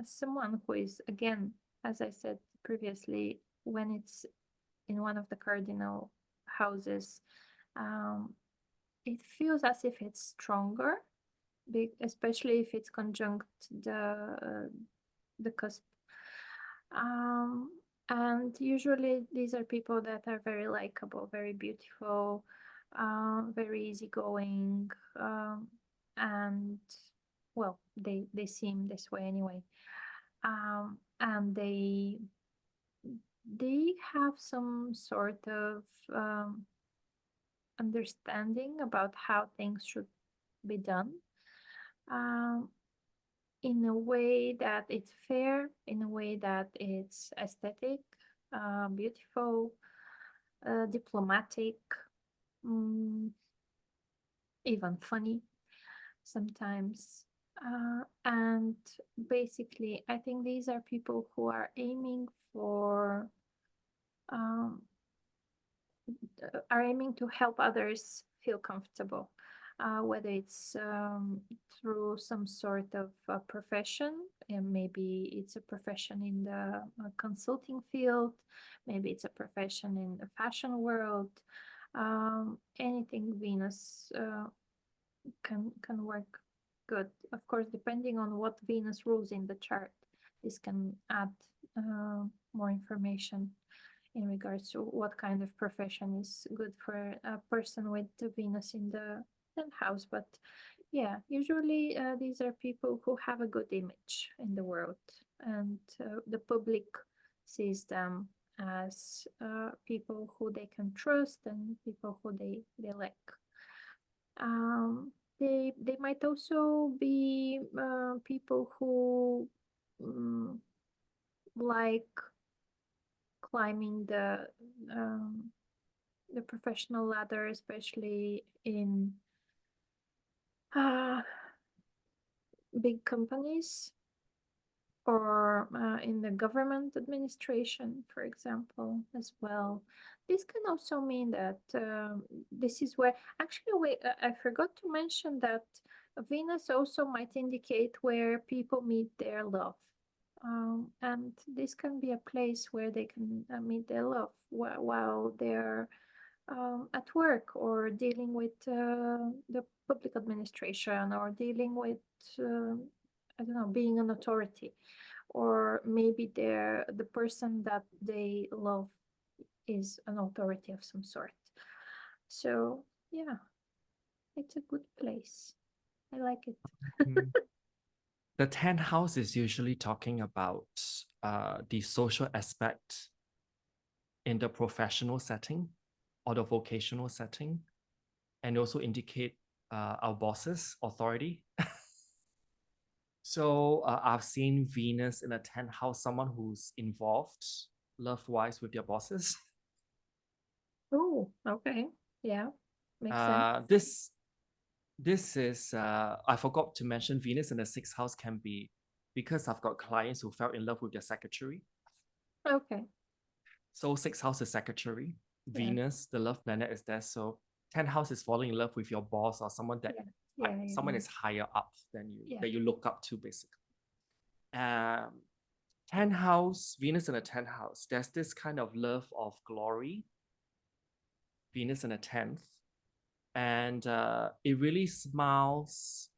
someone who is, again, as I said previously, when it's in one of the cardinal houses, it feels as if it's stronger, especially if it's conjunct the cusp. And usually these are people that are very likable, very beautiful, very easygoing, and well, they seem this way anyway. And they have some sort of understanding about how things should be done. In a way that it's fair, in a way that it's aesthetic, beautiful, diplomatic, even funny sometimes. And basically, I think these are people who are aiming for, are aiming to help others feel comfortable. Whether it's through some sort of profession, and maybe it's a profession in the consulting field, maybe it's a profession in the fashion world, anything Venus can work good. Of course, depending on what Venus rules in the chart, this can add more information in regards to what kind of profession is good for a person with the Venus in the 10th house, but yeah, usually these are people who have a good image in the world, and the public sees them as people who they can trust and people who they like. They might also be people who um, like climbing the professional ladder, especially in uh, big companies or in the government administration, for example, as well. This can also mean that this is where actually I forgot to mention that Venus also might indicate where people meet their love. And this can be a place where they can meet their love while they're at work or dealing with the public administration or dealing with I don't know, being an authority, or maybe the person that they love is an authority of some sort. So yeah, it's a good place. I like it. The 10th house is usually talking about the social aspect in the professional setting or the vocational setting, and also indicate our bosses' authority. So I've seen Venus in a 10th house, someone who's involved love-wise with their bosses. Oh, okay. Yeah, makes sense. This is I forgot to mention Venus in the 6th house can be because I've got clients who fell in love with their secretary. Okay. So 6th house is secretary. Yeah. Venus, the love planet, is there. So 10th house is falling in love with your boss or someone that someone is higher up than you, that you look up to, basically. 10th house, Venus in the 10th house, there's this kind of love of glory. Venus in the 10th. And it really smiles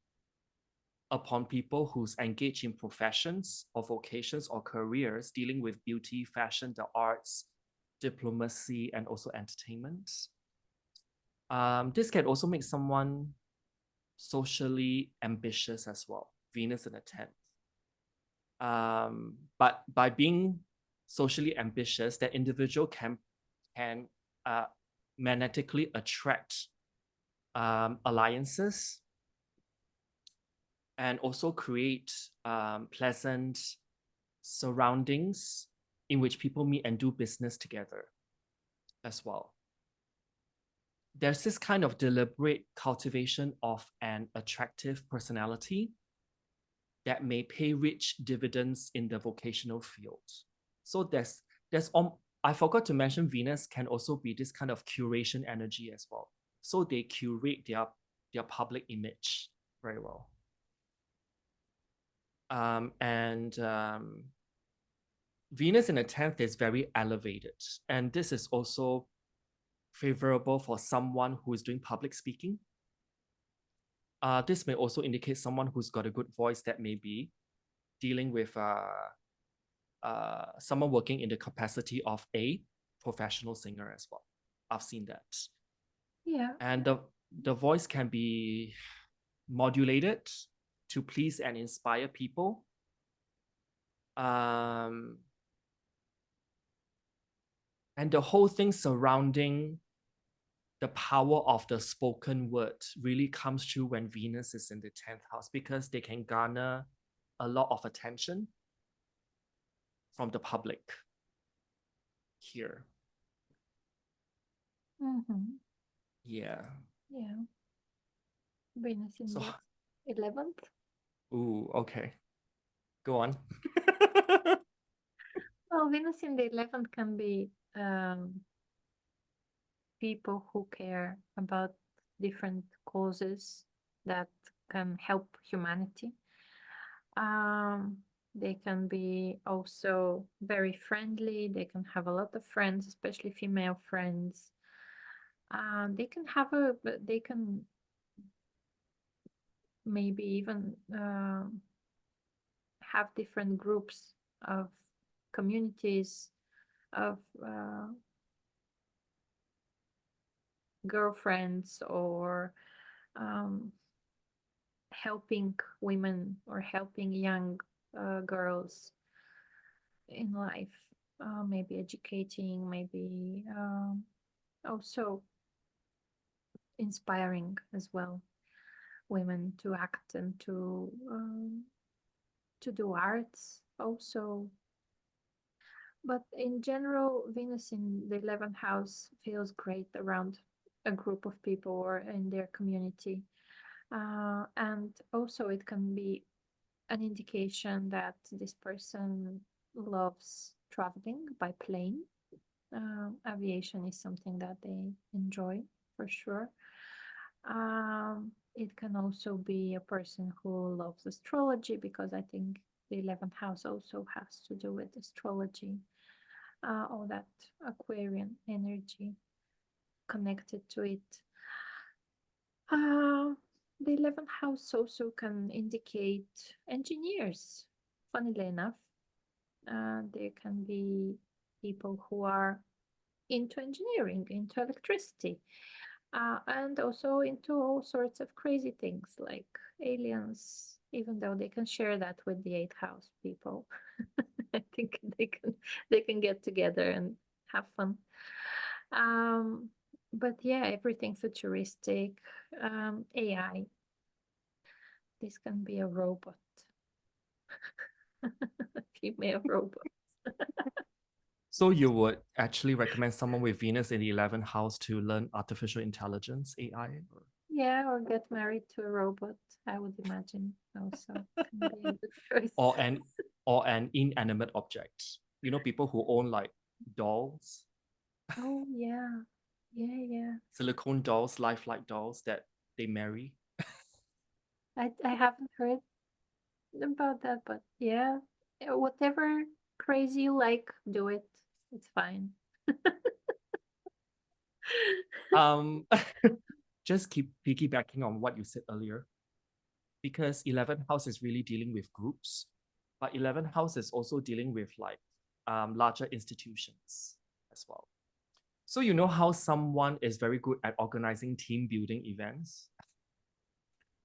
upon people who's engaged in professions or vocations or careers dealing with beauty, fashion, the arts, diplomacy, and also entertainment. This can also make someone socially ambitious as well. Venus in the 10th. But by being socially ambitious, that individual can magnetically attract alliances and also create pleasant surroundings in which people meet and do business together as well. There's this kind of deliberate cultivation of an attractive personality that may pay rich dividends in the vocational field. So I forgot to mention Venus can also be this kind of curation energy as well. So they curate their public image very well. Venus in the 10th is very elevated. And this is also favorable for someone who is doing public speaking. This may also indicate someone who's got a good voice that may be dealing with someone working in the capacity of a professional singer as well. I've seen that. Yeah. And the voice can be modulated to please and inspire people. And the whole thing surrounding the power of the spoken word really comes through when Venus is in the 10th house, because they can garner a lot of attention from the public here. Mm-hmm. Yeah. Yeah. Venus in the 11th. Ooh, okay. Go on. Well, Venus in the 11th can be people who care about different causes that can help humanity. They can be also very friendly. They can have a lot of friends, especially female friends. They can maybe even have different groups of communities of girlfriends or helping women or helping young girls in life, maybe educating, maybe also inspiring as well women to act and to do arts also. But in general, Venus in the 11th house feels great around a group of people or in their community. And also, it can be an indication that this person loves traveling by plane. Aviation is something that they enjoy for sure. It can also be a person who loves astrology, because I think the 11th house also has to do with astrology, all that Aquarian energy connected to it. The 11th house also can indicate engineers, funnily enough. There can be people who are into engineering, into electricity, and also into all sorts of crazy things like aliens, even though they can share that with the 8th house people. I think they can get together and have fun. But yeah, everything futuristic, AI. This can be a robot, a female robot. So you would actually recommend someone with Venus in the 11th house to learn artificial intelligence, AI? Or... Yeah, or get married to a robot, I would imagine also can be a good choice. or an inanimate object. You know, people who own like dolls. Oh yeah. Yeah. Silicone dolls, lifelike dolls that they marry. I haven't heard about that, but yeah, whatever crazy you like, do it. It's fine. Just keep piggybacking on what you said earlier, because 11th house is really dealing with groups, but 11th house is also dealing with like larger institutions as well. So you know how someone is very good at organizing team building events,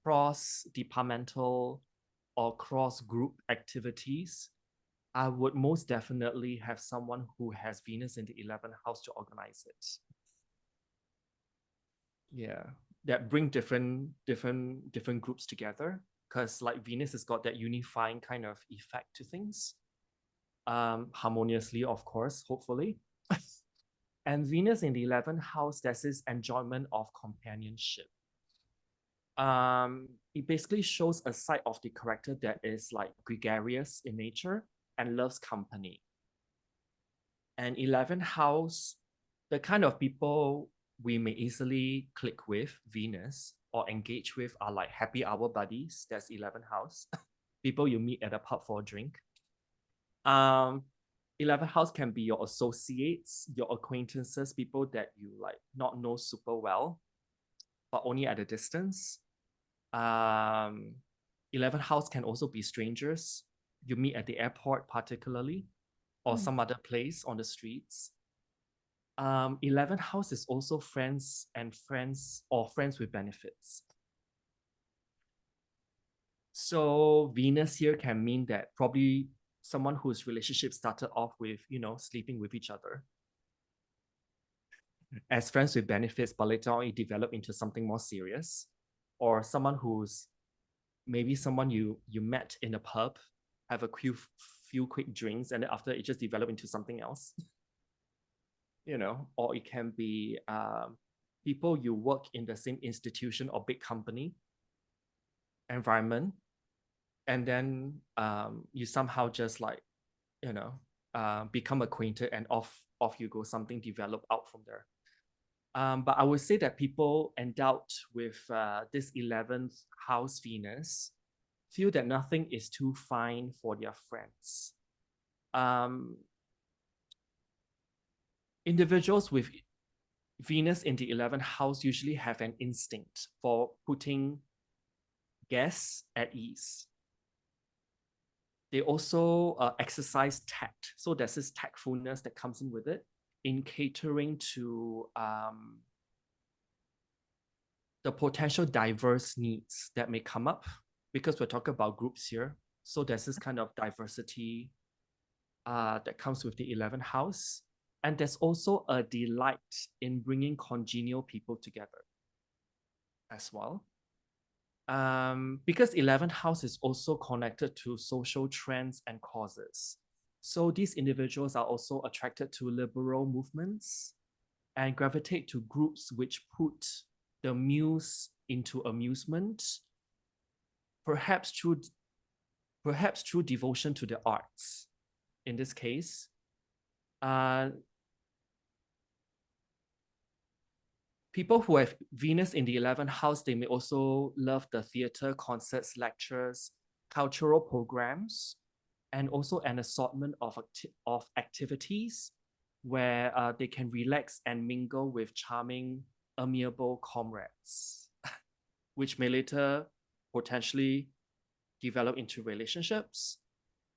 cross departmental or cross group activities. I would most definitely have someone who has Venus in the 11th house to organize it. Yeah, that bring different groups together, because like Venus has got that unifying kind of effect to things, harmoniously, of course, hopefully. And Venus in the 11th house, there's this enjoyment of companionship. It basically shows a side of the character that is like gregarious in nature and loves company. And 11th house, the kind of people we may easily click with Venus or engage with are like happy hour buddies. That's 11th house. People you meet at a pub for a drink. 11th house can be your associates, your acquaintances, people that you like not know super well, but only at a distance. 11th house can also be strangers you meet at the airport, particularly, or some other place on the streets. 11th house is also friends or friends with benefits. So Venus here can mean that probably someone whose relationship started off with, sleeping with each other as friends with benefits, but later on it developed into something more serious, or someone who's maybe someone you met in a pub, have a few quick drinks, and then after it just developed into something else. Or it can be people you work in the same institution or big company environment, and then you somehow just like, become acquainted, and off you go, something develop out from there. But I would say that people endowed with this 11th house Venus feel that nothing is too fine for their friends. Individuals with Venus in the 11th house usually have an instinct for putting guests at ease. They also exercise tact. So there's this tactfulness that comes in with it in catering to the potential diverse needs that may come up, because we're talking about groups here. So there's this kind of diversity that comes with the 11th house. And there's also a delight in bringing congenial people together as well. Because 11th house is also connected to social trends and causes. So these individuals are also attracted to liberal movements and gravitate to groups which put the muse into amusement, perhaps through devotion to the arts. In this case, people who have Venus in the 11th house, they may also love the theater, concerts, lectures, cultural programs, and also an assortment of activities where they can relax and mingle with charming, amiable comrades, which may later potentially develop into relationships,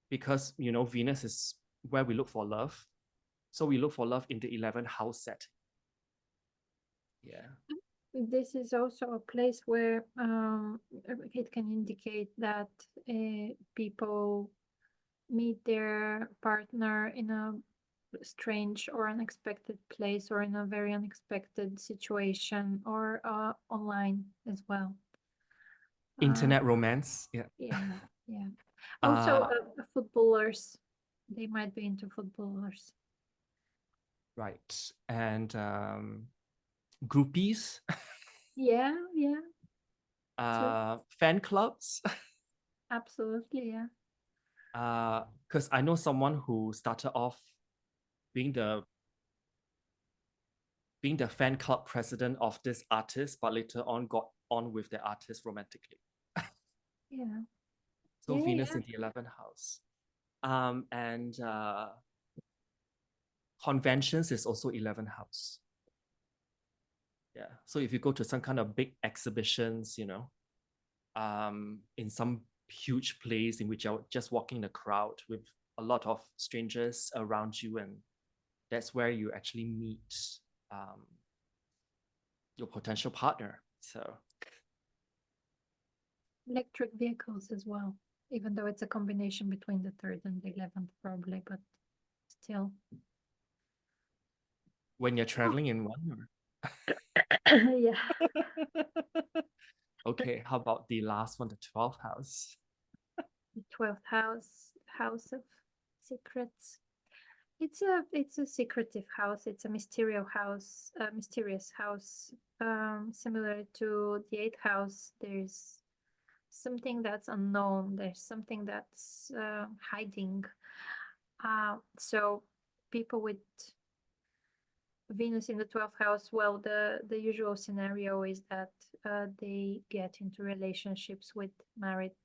because Venus is where we look for love. So we look for love in the 11th house setting. Yeah. This is also a place where it can indicate that people meet their partner in a strange or unexpected place, or in a very unexpected situation, or online as well. Internet romance. Yeah. Yeah. Also, footballers, they might be into footballers. Right. And groupies. Yeah. Fan clubs. Absolutely, yeah. Because I know someone who started off being the fan club president of this artist, but later on got on with the artist romantically. Yeah. So Yeah, Venus yeah. in the 11th house. And conventions is also 11th house. Yeah. So if you go to some kind of big exhibitions, in some huge place in which you're just walking the crowd with a lot of strangers around you, and that's where you actually meet your potential partner. So Electric vehicles as well, even though it's a combination between the 3rd and the 11th, probably, but still. when you're traveling in one, Yeah. okay, how about the last one, the 12th house? The 12th house of secrets. It's a secretive house. It's a mysterious house. Similar to the 8th house, there's something that's unknown. There's something that's hiding. So people with Venus in the 12th house, well, the usual scenario is that they get into relationships with married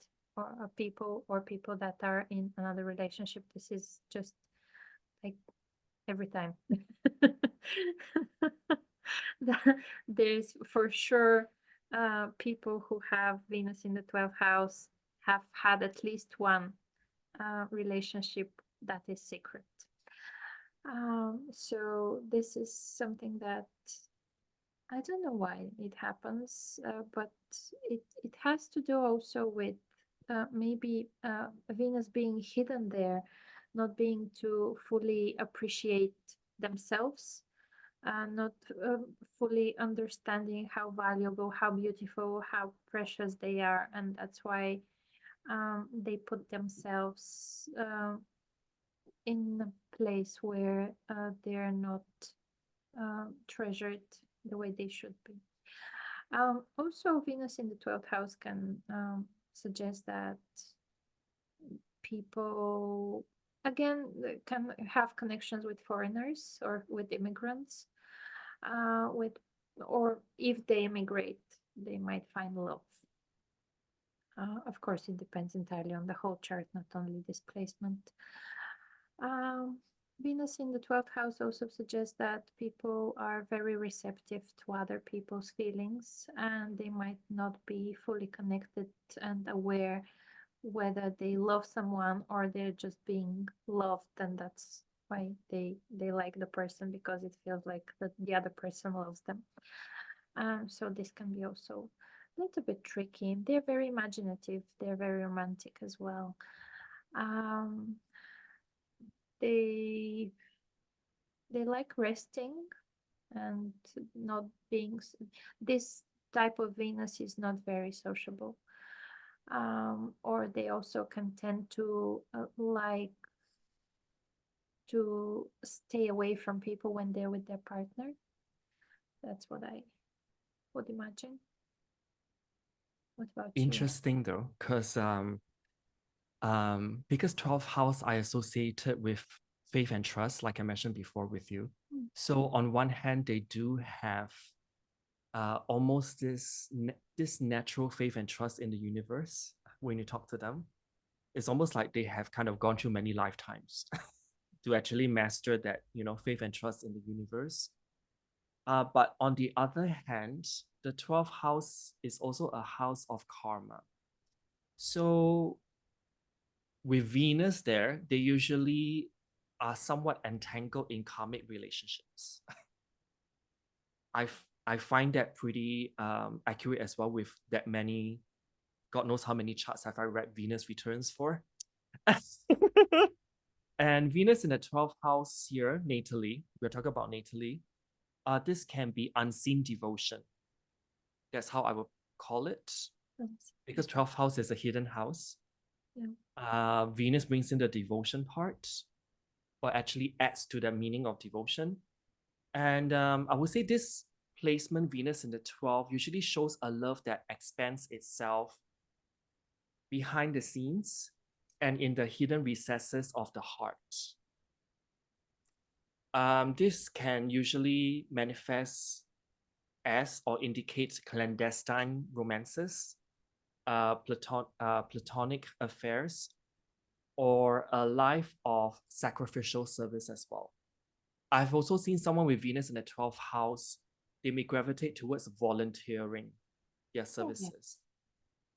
people, or people that are in another relationship. This is just like every time. There's for sure people who have Venus in the 12th house have had at least one relationship that is secret. So this is something that I don't know why it happens, but it has to do also with maybe Venus being hidden there, not being to fully appreciate themselves, not fully understanding how valuable, how beautiful, how precious they are, and that's why they put themselves in a place where they're not treasured the way they should be. Also, Venus in the 12th house can suggest that people, again, can have connections with foreigners or with immigrants, or if they immigrate, they might find love. Of course, it depends entirely on the whole chart, not only displacement. Venus in the 12th house also suggests that people are very receptive to other people's feelings, and they might not be fully connected and aware whether they love someone or they're just being loved, and that's why they like the person, because it feels like that the other person loves them. So this can be also a little bit tricky. They're very imaginative. They're very romantic as well. Um, they they like resting and not being. This type of Venus is not very sociable. Or they also can tend to like to stay away from people when they're with their partner. That's what I would imagine. What about you? Interesting though, because 12th house I associated with faith and trust, like I mentioned before with you. Mm. So on one hand, they do have almost this natural faith and trust in the universe when you talk to them. It's almost like they have kind of gone through many lifetimes to actually master that, faith and trust in the universe. But on the other hand, the 12th house is also a house of karma. So with Venus there, they usually are somewhat entangled in karmic relationships. I find that pretty accurate as well with that many, God knows how many charts have I read Venus returns for. And Venus in the 12th house here, natally, we're talking about natally, this can be unseen devotion. That's how I would call it. Because 12th house is a hidden house. Yeah. Venus brings in the devotion part, or actually adds to the meaning of devotion. And I would say this placement, Venus in the 12th, usually shows a love that expands itself behind the scenes and in the hidden recesses of the heart. This can usually manifest as or indicate clandestine romances, platonic affairs, or a life of sacrificial service as well. I've also seen someone with Venus in the 12th house, they may gravitate towards volunteering their services.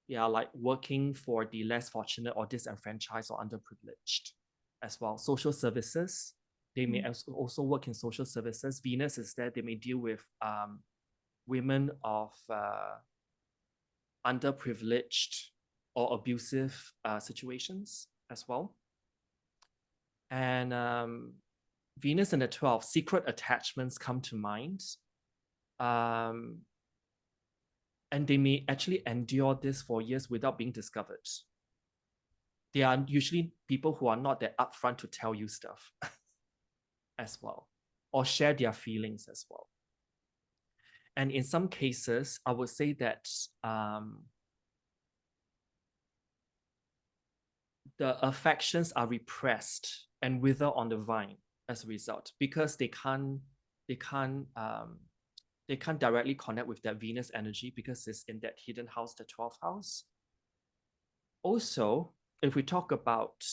Yeah, like working for the less fortunate or disenfranchised or underprivileged as well. Social services, they may also work in social services. Venus is there, they may deal with women of underprivileged or abusive situations as well. And Venus in the 12th, secret attachments come to mind. And they may actually endure this for years without being discovered. They are usually people who are not that upfront to tell you stuff as well, or share their feelings as well. And in some cases, I would say that the affections are repressed and wither on the vine as a result, because they can't directly connect with that Venus energy because it's in that hidden house, the 12th house. Also, if we talk about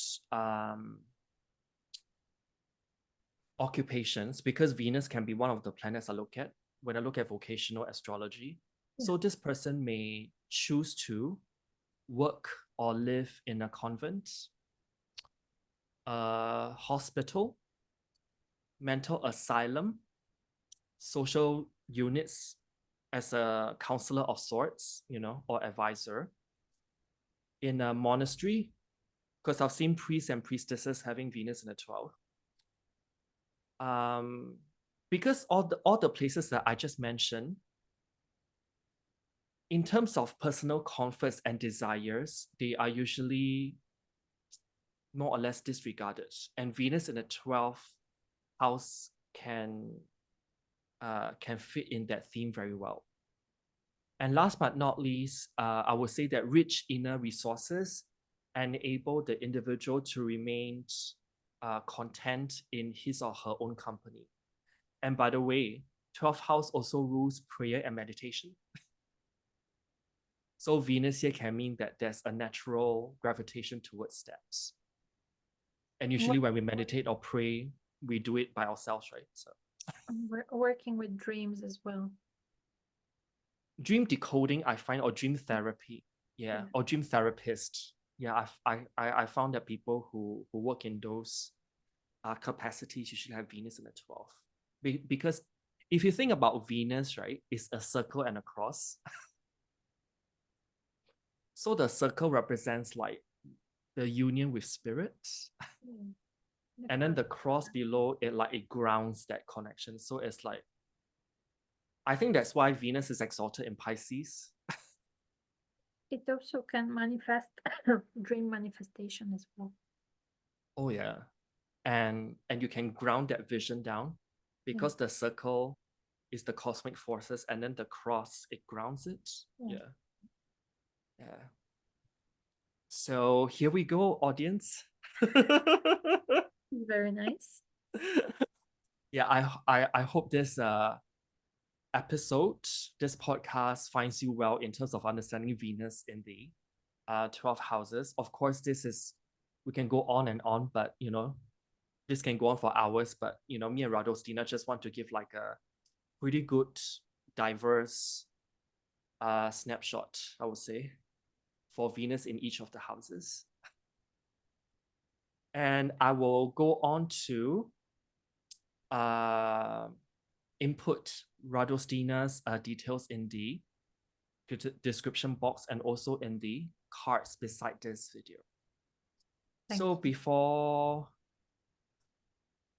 occupations, because Venus can be one of the planets I look at when I look at vocational astrology. Yeah. So this person may choose to work or live in a convent, a hospital, mental asylum, social units as a counselor of sorts, or advisor, in a monastery, because I've seen priests and priestesses having Venus in the 12th. Because all the places that I just mentioned, in terms of personal comforts and desires, they are usually more or less disregarded. And Venus in the 12th house can fit in that theme very well. And last but not least, I would say that rich inner resources enable the individual to remain content in his or her own company. And by the way, 12th house also rules prayer and meditation. So Venus here can mean that there's a natural gravitation towards that. And usually when we meditate or pray, we do it by ourselves, right? So we're working with dreams as well. Dream decoding, I find, or dream therapy, or dream therapist. Yeah, I found that people who work in those capacities usually have Venus in the 12th, because if you think about Venus, right, it's a circle and a cross. So the circle represents like the union with spirit. Mm. And then the cross below it, like it grounds that connection. So it's like, I think that's why Venus is exalted in Pisces. It also can manifest dream manifestation as well. Oh yeah. And you can ground that vision down because the circle is the cosmic forces, and then the cross, it grounds it. Yeah. Yeah. So here we go, audience. Very nice. Yeah, I hope this episode, this podcast finds you well in terms of understanding Venus in the 12 houses. Of course, we can go on and on, but this can go on for hours. But me and Radostina just want to give like a pretty good, diverse snapshot, I would say, for Venus in each of the houses. And I will go on to input Radostina's details in the description box and also in the cards beside this video. So before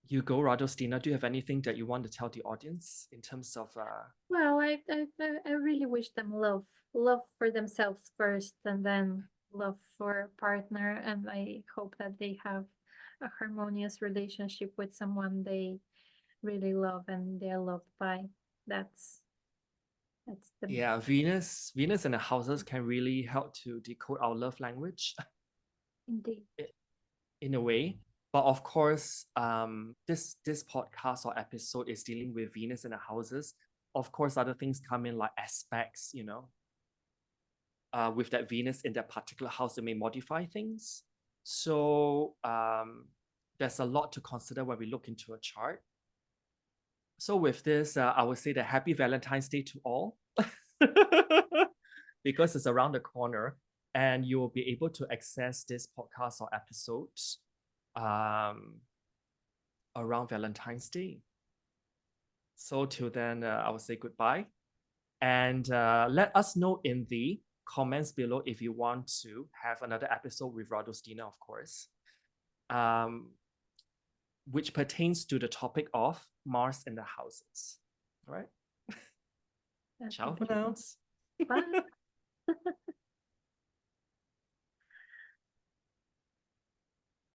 you go, Radostina, do you have anything that you want to tell the audience in terms of Well, I really wish them love for themselves first, and then love for a partner, and I hope that they have a harmonious relationship with someone they really love and they're loved by. That's the yeah, Venus and the houses can really help to decode our love language indeed. in a way. But of course, this podcast or episode is dealing with Venus and the houses. Of course, other things come in like aspects, with that Venus in that particular house, it may modify things. So there's a lot to consider when we look into a chart. So with this, I would say that happy Valentine's Day to all, because it's around the corner, and you will be able to access this podcast or episodes around Valentine's Day. So till then, I will say goodbye, and let us know in the comments below if you want to have another episode with Radostina, of course, which pertains to the topic of Mars in the houses. All right. Ciao for now. Bye.